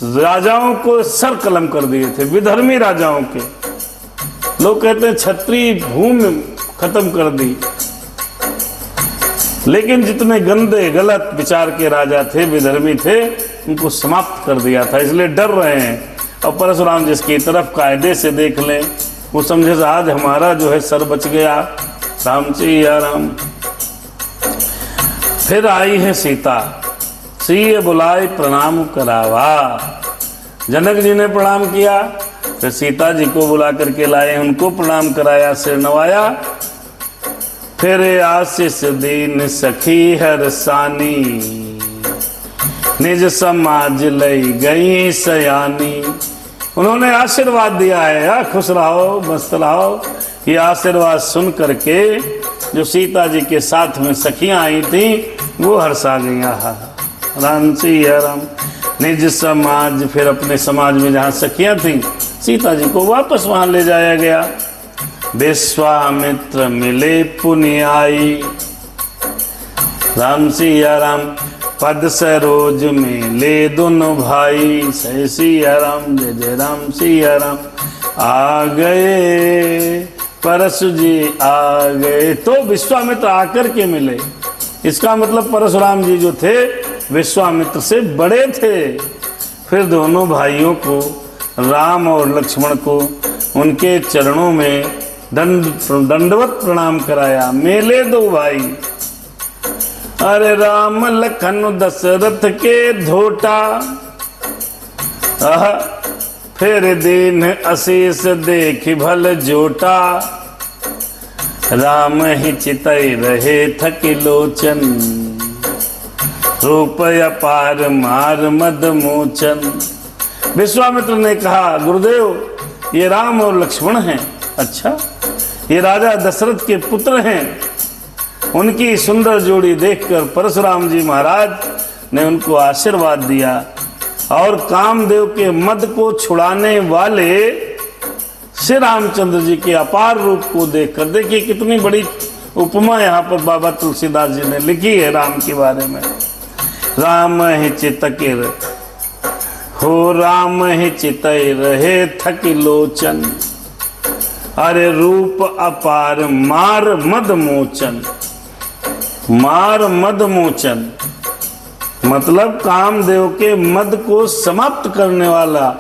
राजाओं को सर कलम कर दिए थे। विधर्मी राजाओं के, लोग कहते हैं क्षत्रिय भूमि खत्म कर दी। लेकिन जितने गंदे गलत विचार के राजा थे, विधर्मी थे, उनको समाप्त कर दिया था। इसलिए डर रहे हैं। और परशुराम जिसकी तरफ कायदे से देख लें, वो समझे आज हमारा जो है सर बच गया। राम जी या राम। फिर आई है सीता, सिय बुलाए प्रणाम करावा। जनक जी ने प्रणाम किया, फिर सीता जी को बुला करके लाए, उनको प्रणाम कराया, सिर नवाया। फिर आशीष दीन सखी हरसानी, निज समाज लई गई सयानी। उन्होंने आशीर्वाद दिया है, खुश रहो मस्त रहो। ये आशीर्वाद सुन करके जो सीता जी के साथ में सखियां आई थी, वो हर्षा गई। राम सिया राम। निज समाज, फिर अपने समाज में जहाँ सखियां थी, सीता जी को वापस वहां ले जाया गया। विश्वामित्र मिले पुनियाई, राम सिया राम। पद सरोज में ले दोनों भाई, जय सिया राम जय जय राम सिया राम। आ गए परशु जी आ गए। तो विश्वामित्र आकर के मिले। इसका मतलब परशुराम जी जो थे विश्वामित्र से बड़े थे। फिर दोनों भाइयों को, राम और लक्ष्मण को, उनके चरणों में दंडवत प्रणाम कराया। मेले दो भाई, अरे राम लखन दशरथ के धोटा। फिर दीन आशीष देख भल जोटा, राम ही चितई रहे थक लोचन। रूप अपार मार मद मोचन। विश्वामित्र ने कहा, गुरुदेव ये राम और लक्ष्मण हैं। अच्छा, ये राजा दशरथ के पुत्र हैं। उनकी सुंदर जोड़ी देखकर परशुराम जी महाराज ने उनको आशीर्वाद दिया। और कामदेव के मद को छुड़ाने वाले श्री रामचंद्र जी के अपार रूप को देखकर, देखिए कितनी बड़ी उपमा यहाँ पर बाबा तुलसीदास जी ने लिखी है राम के बारे में। राम ही चितकिर हो, राम ही चितई रहे थक लोचन। अरे रूप अपार मार मद मोचन। मार मद मोचन मतलब कामदेव के मद को समाप्त करने वाला।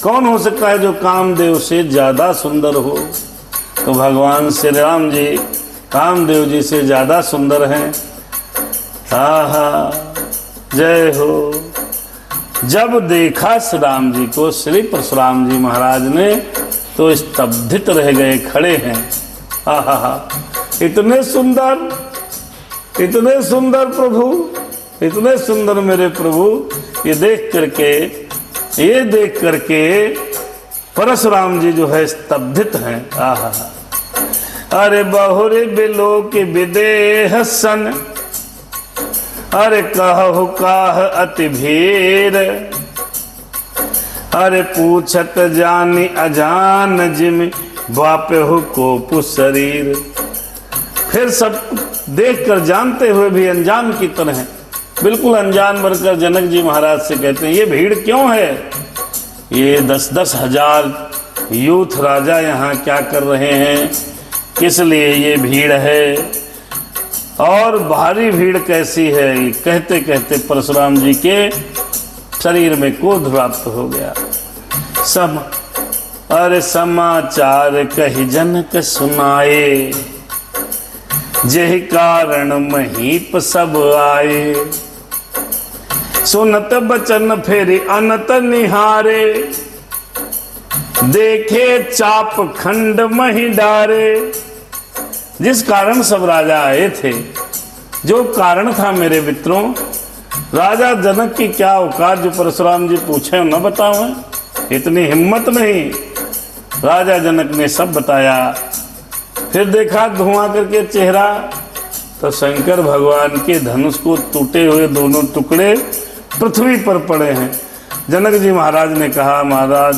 कौन हो सकता है जो कामदेव से ज्यादा सुंदर हो? तो भगवान श्री राम जी कामदेव जी से ज्यादा सुंदर हैं। हा जय हो। जब देखा श्री राम जी को श्री परशुराम जी महाराज ने, तो स्तब्धित रह गए, खड़े हैं। हा इतने सुंदर, इतने सुंदर प्रभु, इतने सुंदर मेरे प्रभु। ये देख करके परशुराम जी जो है स्तब्धित हैं। आहा। अरे बहुरे बिलो के विदेह सन, अरे कहु काह अति भीर। अरे पूछत जानी अजान जिम, वापहु कोपु शरीर। फिर सब देखकर जानते हुए भी अनजान की तरह, बिल्कुल अनजान बनकर जनक जी महाराज से कहते हैं, ये भीड़ क्यों है? ये 10-10 हजार यूथ राजा यहाँ क्या कर रहे हैं? किस लिए ये भीड़ है? और भारी भीड़ कैसी है? कहते कहते परशुराम जी के शरीर में क्रोध प्राप्त हो गया। सब अरे समाचार कही जनक सुनाए, जेहि कारण महीप सब आए। सुनत बचन फेरि अनत निहारे, देखे चाप खंड मही डारे। जिस कारण सब राजा आए थे, जो कारण था मेरे मित्रों, राजा जनक की क्या औकात जो परशुराम जी पूछे न बताऊं, इतनी हिम्मत नहीं। राजा जनक ने सब बताया। फिर देखा धुआं करके चेहरा, तो शंकर भगवान के धनुष को टूटे हुए दोनों टुकड़े पृथ्वी पर पड़े हैं। जनक जी महाराज ने कहा, महाराज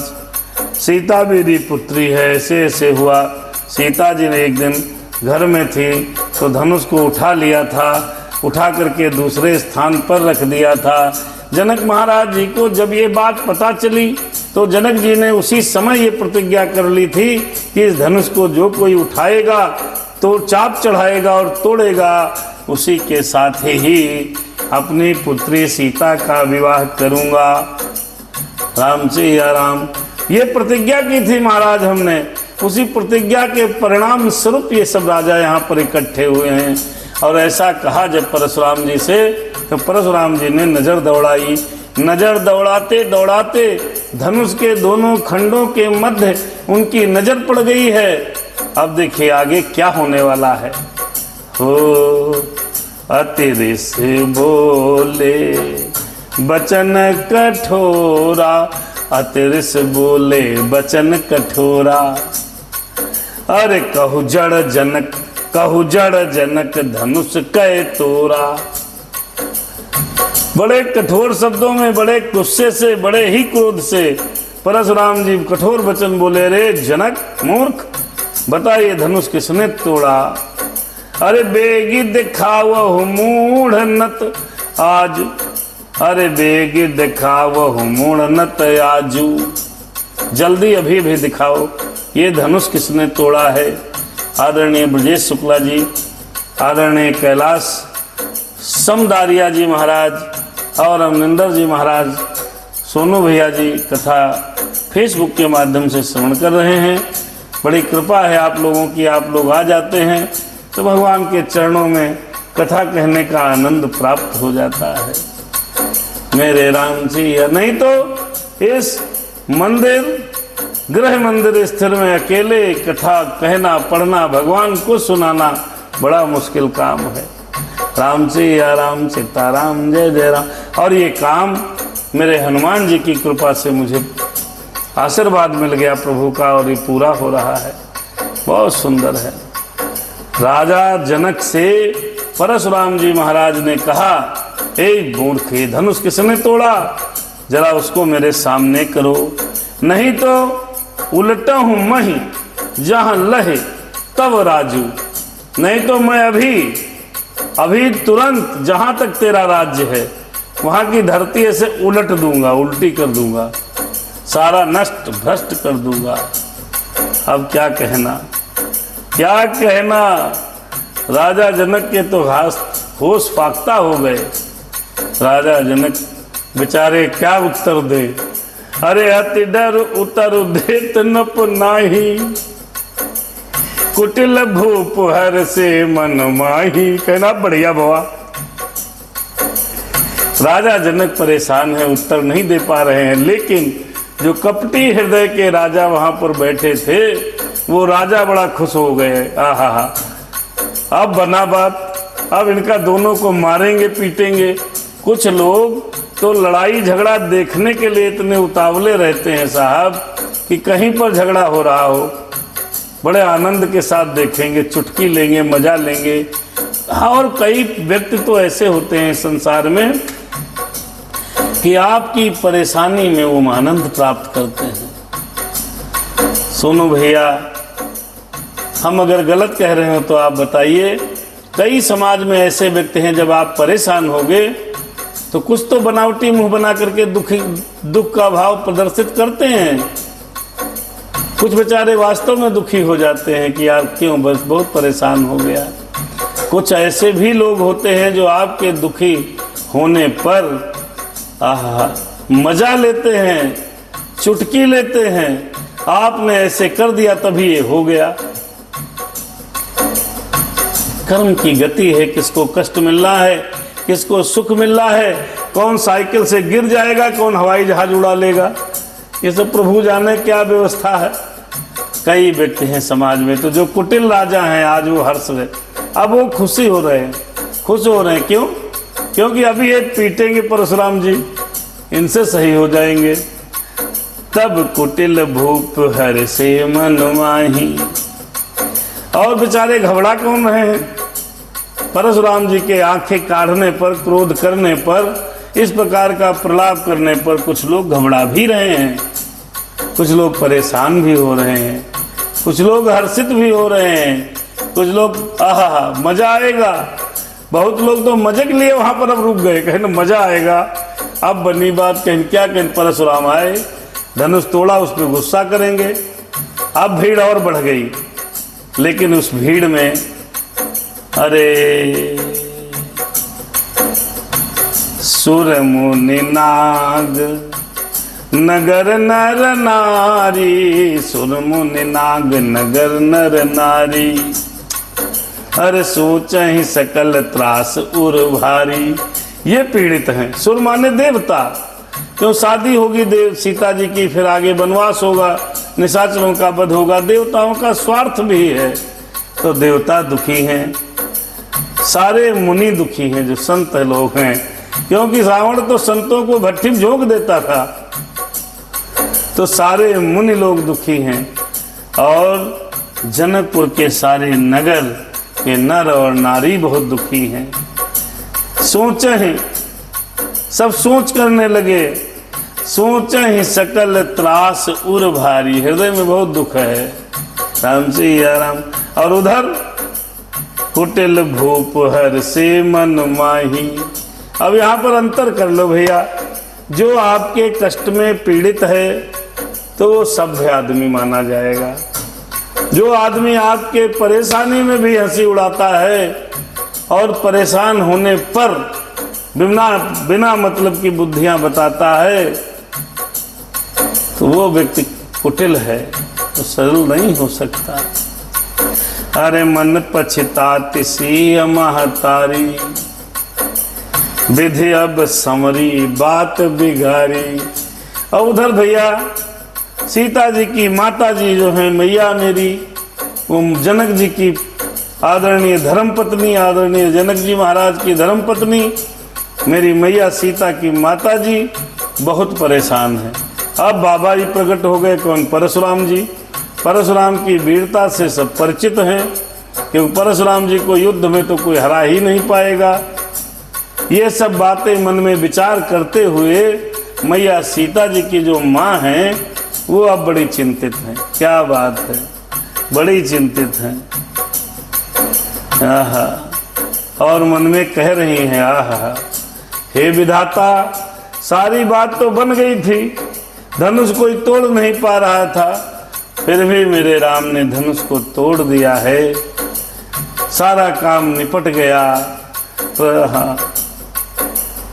सीता मेरी पुत्री है। ऐसे ऐसे हुआ, सीता जी ने एक दिन घर में थी तो धनुष को उठा लिया था, उठा करके दूसरे स्थान पर रख दिया था। जनक महाराज जी को जब ये बात पता चली तो जनक जी ने उसी समय ये प्रतिज्ञा कर ली थी कि इस धनुष को जो कोई उठाएगा तो चाप चढ़ाएगा और तोड़ेगा, उसी के साथ ही अपनी पुत्री सीता का विवाह करूंगा। राम से या राम, ये प्रतिज्ञा की थी महाराज हमने। उसी प्रतिज्ञा के परिणाम स्वरूप ये सब राजा यहाँ पर इकट्ठे हुए हैं। और ऐसा कहा जब परशुराम जी से, तो परशुराम जी ने नजर दौड़ाई। नजर दौड़ाते दौड़ाते धनुष के दोनों खंडों के मध्य उनकी नजर पड़ गई है। अब देखिए आगे क्या होने वाला है। हो अतिरिस बोले बचन कठोरा, अतिरिस बोले बचन कठोरा। अरे कहु जड़ जनक, कहु जड़ जनक धनुष कै तोरा। बड़े कठोर शब्दों में, बड़े गुस्से से, बड़े ही क्रोध से परशुराम जी कठोर वचन बोले, रे जनक मूर्ख, बताइए धनुष किसने तोड़ा। अरे बेगी दिखावहु मूढ़ नत आज, अरे बेगी दिखावहु मूढ़ नत आजू। जल्दी अभी भी दिखाओ ये धनुष किसने तोड़ा है। आदरणीय ब्रजेश शुक्ला जी, आदरणीय कैलाश समदारिया जी महाराज और अमरिंदर जी महाराज, सोनू भैया जी कथा फेसबुक के माध्यम से श्रवण कर रहे हैं। बड़ी कृपा है आप लोगों की, आप लोग आ जाते हैं तो भगवान के चरणों में कथा कहने का आनंद प्राप्त हो जाता है। मेरे राम जी, या नहीं तो इस मंदिर, गृह मंदिर स्थिर में अकेले कथा कहना, पढ़ना, भगवान को सुनाना बड़ा मुश्किल काम है। राम से या राम, सीताराम, जय जय राम। और ये काम मेरे हनुमान जी की कृपा से मुझे आशीर्वाद मिल गया प्रभु का, और ये पूरा हो रहा है। बहुत सुंदर है। राजा जनक से परशुराम जी महाराज ने कहा, ए मूर्ख, धनुष किसने तोड़ा, जरा उसको मेरे सामने करो, नहीं तो उलटा हूं मही जहां लहे तब राजू। नहीं तो मैं अभी तुरंत जहां तक तेरा राज्य है वहां की धरती ऐसे उलट दूंगा, उल्टी कर दूंगा, सारा नष्ट भ्रष्ट कर दूंगा। अब क्या कहना, क्या कहना। राजा जनक के तो होश फाख्ता हो गए। राजा जनक बेचारे क्या उत्तर दे। अरे अति डर उतर देत नप नाही, कुटिल भूप हर से मन माही। कहना बढ़िया बाबा। राजा जनक परेशान है, उत्तर नहीं दे पा रहे हैं, लेकिन जो कपटी हृदय के राजा वहां पर बैठे थे वो राजा बड़ा खुश हो गए। आहा, अब बना बात, अब इनका दोनों को मारेंगे पीटेंगे। कुछ लोग तो लड़ाई झगड़ा देखने के लिए इतने उतावले रहते हैं साहब कि कहीं पर झगड़ा हो रहा हो बड़े आनंद के साथ देखेंगे, चुटकी लेंगे, मजा लेंगे। हाँ, और कई व्यक्ति तो ऐसे होते हैं संसार में कि आपकी परेशानी में वो आनंद प्राप्त करते हैं। सोनू भैया, हम अगर गलत कह रहे हो तो आप बताइए। कई समाज में ऐसे व्यक्ति हैं, जब आप परेशान होगे तो कुछ तो बनावटी मुंह बना करके दुख का भाव प्रदर्शित करते हैं। कुछ बेचारे वास्तव में दुखी हो जाते हैं कि यार क्यों, बस बहुत परेशान हो गया। कुछ ऐसे भी लोग होते हैं जो आपके दुखी होने पर मजा लेते हैं, चुटकी लेते हैं, आपने ऐसे कर दिया तभी ये हो गया। कर्म की गति है, किसको कष्ट मिल रहा है, किसको सुख मिल रहा है, कौन साइकिल से गिर जाएगा, कौन हवाई जहाज उड़ा लेगा, ये सब प्रभु जाने क्या व्यवस्था है। कई व्यक्ति हैं समाज में तो जो कुटिल राजा हैं आज वो हर्ष रहे, अब वो खुशी हो रहे हैं, खुश हो रहे हैं। क्यों? क्योंकि अभी ये पीटेंगे परशुराम जी, इनसे सही हो जाएंगे। तब कुटिल भूप हर से मन माही। और बेचारे घबरा कौन रहे हैं? परशुराम जी के आंखें काढ़ने पर, क्रोध करने पर, इस प्रकार का प्रलाप करने पर कुछ लोग घबरा भी रहे हैं, कुछ लोग परेशान भी हो रहे हैं, कुछ लोग हर्षित भी हो रहे हैं, कुछ लोग आहा मजा आएगा। बहुत लोग तो मजे के लिए वहां पर अब रुक गए, कहें मजा आएगा। अब बनी बात, कहीं क्या कहीं परशुराम आए, धनुष तोड़ा, उस पर गुस्सा करेंगे। अब भीड़ और बढ़ गई, लेकिन उस भीड़ में अरे सुर मुनि नाग नगर नर नारी, सुर मुनि नाग नगर नर नारी, अरे सोच ही सकल त्रास उर भारी। ये पीड़ित हैं। सुर माने देवता, क्यों शादी होगी देव सीता जी की, फिर आगे वनवास होगा, निशाचरों का वध होगा, देवताओं का स्वार्थ भी है, तो देवता दुखी हैं, सारे मुनि दुखी हैं, जो संत लोग हैं, क्योंकि रावण तो संतों को भट्टी में झोंक देता था, तो सारे मुनि लोग दुखी हैं। और जनकपुर के सारे नगर के नर और नारी बहुत दुखी हैं। सोचे ही सब सोच करने लगे, सोचे ही सकल त्रास उर भारी, हृदय में बहुत दुख है। राम जी या राम। और उधर कुटिल भूप हर से मन माही। अब यहाँ पर अंतर कर लो भैया, जो आपके कष्ट में पीड़ित है तो वो सभ्य आदमी माना जाएगा। जो आदमी आपके परेशानी में भी हंसी उड़ाता है और परेशान होने पर बिना मतलब की बुद्धियां बताता है, तो वो व्यक्ति कुटिल है, तो सरल नहीं हो सकता। अरे मन पछताती सी महतारी, विधि अब समरी बात बिगारी। और उधर भैया सीता जी की माता जी जो है मैया मेरी, वो जनक जी की आदरणीय धर्मपत्नी, आदरणीय जनक जी महाराज की धर्मपत्नी मेरी मैया सीता की माता जी बहुत परेशान है। अब बाबा जी प्रकट हो गए, कौन? परशुराम जी। परशुराम की वीरता से सब परिचित हैं, क्योंकि परशुराम जी को युद्ध में तो कोई हरा ही नहीं पाएगा। ये सब बातें मन में विचार करते हुए मैया सीता जी की जो माँ हैं वो अब बड़ी चिंतित हैं। क्या बात है, बड़ी चिंतित हैं। आहा, और मन में कह रही हैं, आहा हे विधाता, सारी बात तो बन गई थी, धनुष कोई तोड़ नहीं पा रहा था, फिर भी मेरे राम ने धनुष को तोड़ दिया है, सारा काम निपट गया। तो हाँ,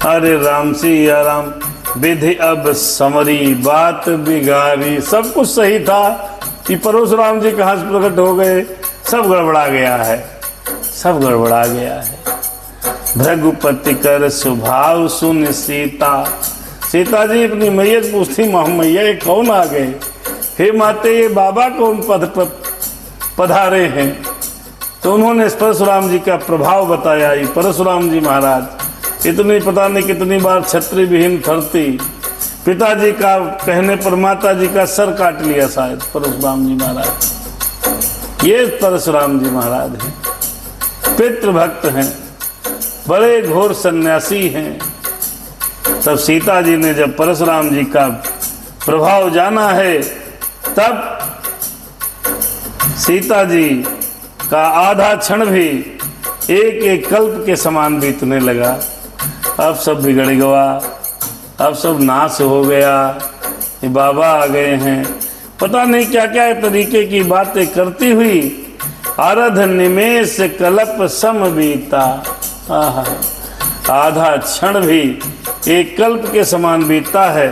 अरे राम सी या राम, विधि अब समरी बात बिगाड़ी। सब कुछ सही था कि परशुराम जी कहाँ से प्रकट हो गए, सब गड़बड़ा गया है, सब गड़बड़ा गया है। भृगुपति कर स्वभाव सुन सीता। सीता जी अपनी मैया पूछती, मैया ये कौन आ गए? हे माते, ये बाबा कौन पधारे हैं? तो उन्होंने परशुराम जी का प्रभाव बताया। ये परशुराम जी महाराज इतनी पता नहीं कितनी बार छत्री विहीन धरती, पिताजी का कहने पर माता जी का सर काट लिया शायद परशुराम जी महाराज। ये परशुराम जी महाराज हैं, पितृभक्त हैं, बड़े घोर सन्यासी हैं। तब सीता जी ने जब परशुराम जी का प्रभाव जाना है, तब सीता जी का आधा क्षण भी एक एक कल्प के समान बीतने लगा। अब सब बिगड़ गया, अब सब नाश हो गया। ये बाबा आ गए हैं, पता नहीं क्या क्या तरीके की बातें करती हुई आरध निमेष कल्प सम बीता। आधा क्षण भी एक कल्प के समान बीतता है,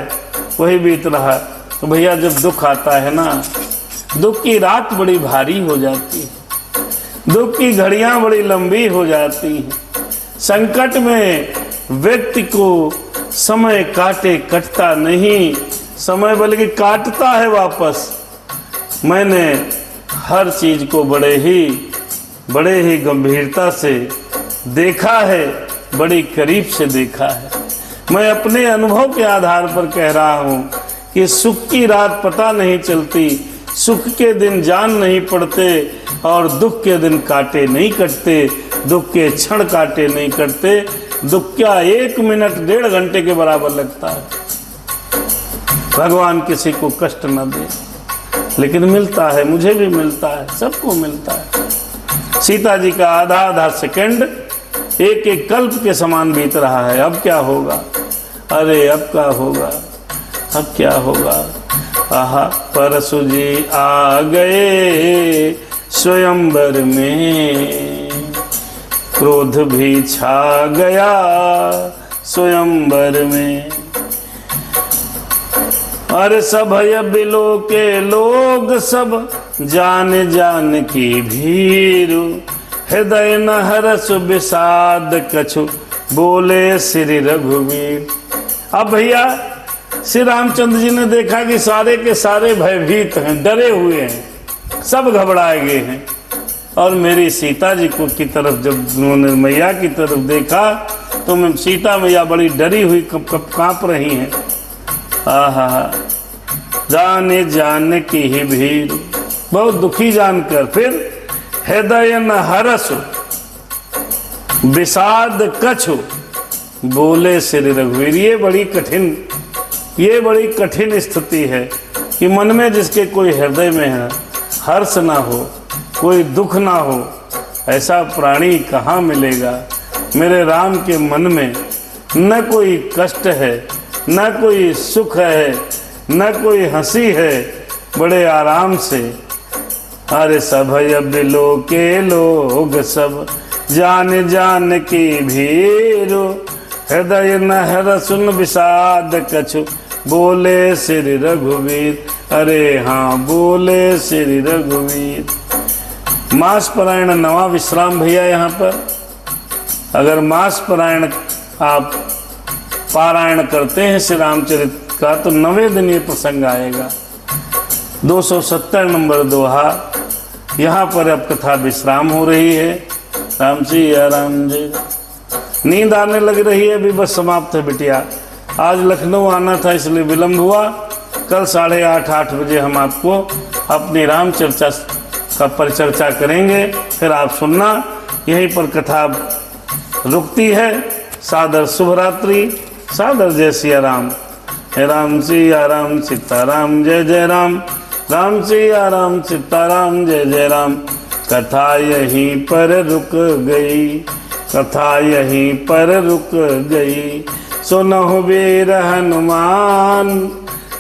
वही बीत रहा। तो भैया जब दुख आता है ना, दुख की रात बड़ी भारी हो जाती है, दुख की घड़ियां बड़ी लंबी हो जाती हैं। संकट में व्यक्ति को समय काटे कटता नहीं, समय बल्कि काटता है वापस। मैंने हर चीज को बड़े ही गंभीरता से देखा है, बड़ी करीब से देखा है। मैं अपने अनुभव के आधार पर कह रहा हूं कि सुख की रात पता नहीं चलती, सुख के दिन जान नहीं पड़ते और दुख के दिन काटे नहीं कटते, दुख के क्षण काटे नहीं कटते। दुख क्या 1 मिनट 1.5 घंटे के बराबर लगता है। भगवान किसी को कष्ट न दे, लेकिन मिलता है, मुझे भी मिलता है, सबको मिलता है। सीता जी का आधा सेकंड एक कल्प के समान बीत रहा है। अब क्या होगा, अरे अब क्या होगा, अब क्या होगा। आहा, परशु जी आ गए स्वयंवर में, क्रोध भी छा गया स्वयंवर में। अरे सब बिलो के लोग सब जान जान की भीड़, हृदय न हरस विषाद कछु बोले श्री रघुवीर। अब भैया श्री रामचंद्र जी ने देखा कि सारे के सारे भयभीत हैं, डरे हुए हैं, सब घबराए गए हैं। और मेरी सीता जी को की तरफ जब उन्होंने मैया की तरफ देखा तो मैं सीता मैया बड़ी डरी हुई कब कांप रही हैं। आहा, जाने जाने की ही भीड़, बहुत दुखी जानकर। फिर हृदय न हरस विषाद कछु बोले श्री रघुवीर। ये बड़ी कठिन स्थिति है कि मन में जिसके कोई हृदय में है हर्ष ना हो, कोई दुख ना हो, ऐसा प्राणी कहाँ मिलेगा। मेरे राम के मन में न कोई कष्ट है, न कोई सुख है, न कोई हंसी है, बड़े आराम से। अरे सब बिलो के लोग सब जान जान की भीड़, हृदय न हरसुन विषाद कछु बोले श्री रघुवीर। अरे हाँ, बोले श्री रघुवीर। मास पारायण 9वां विश्राम भैया। यहाँ पर अगर मास पारायण आप पारायण करते हैं श्री रामचरित का तो 9वें दिन ये प्रसंग आएगा। 270 नंबर दोहा। यहाँ पर अब कथा विश्राम हो रही है। राम जी या राम जी। नींद आने लग रही है, अभी बस समाप्त है बिटिया। आज लखनऊ आना था इसलिए विलंब हुआ। कल 8:30 बजे हम आपको अपनी राम चर्चा का परिचर्चा करेंगे, फिर आप सुनना। यहीं पर कथा रुकती है। सादर शुभ रात्रि, सादर जय सिया राम। राम सिया राम सीताराम जय जय राम, राम सिया राम सीताराम जय जय राम। कथा यहीं पर रुक गई, कथा यहीं पर रुक गई। सुनहु वीर हनुमान,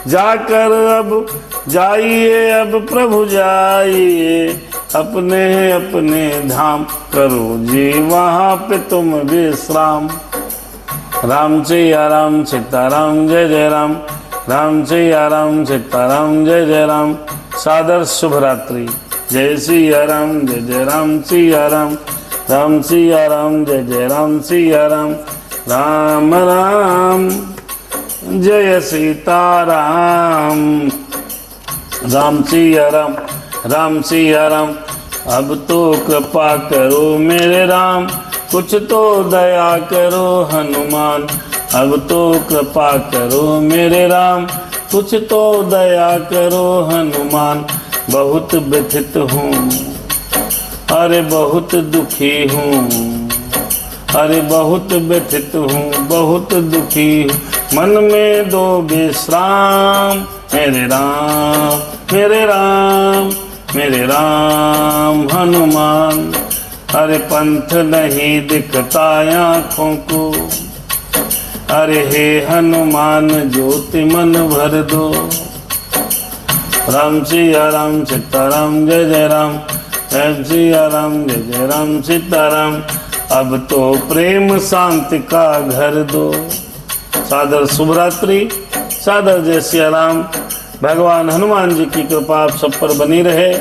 जाकर अब जाइए, अब प्रभु जाइए अपने अपने धाम। करो जी वहाँ पे तुम विश्राम। राम सिया राम सीताराम जय जय राम, राम सिया राम सीताराम जय जय राम। सादर शुभ रात्रि। जय सिया राम जय जय राम सिया राम, राम सिया राम जय जय राम सिया राम। राम राम जय सीताराम, राम सिया राम, राम सिया राम। अब तो कृपा करो मेरे राम, कुछ तो दया करो हनुमान। अब तो कृपा करो मेरे राम, कुछ तो दया करो हनुमान। बहुत व्यथित हूँ, अरे बहुत दुखी हूँ, अरे बहुत व्यथित हूँ, बहुत दुखी हूँ। मन में दो विश्राम मेरे राम, मेरे राम, मेरे राम हनुमान। अरे पंथ नहीं दिखता आँखों को, अरे हे हनुमान ज्योति मन भर दो। राम सिया राम सीताराम जय जय राम, राम सिया राम जय जय राम सीताराम। अब तो प्रेम शांति का घर दो। सादर शुभ रात्रि, सादर जय सिया राम। भगवान हनुमान जी की कृपा आप सब पर बनी रहे।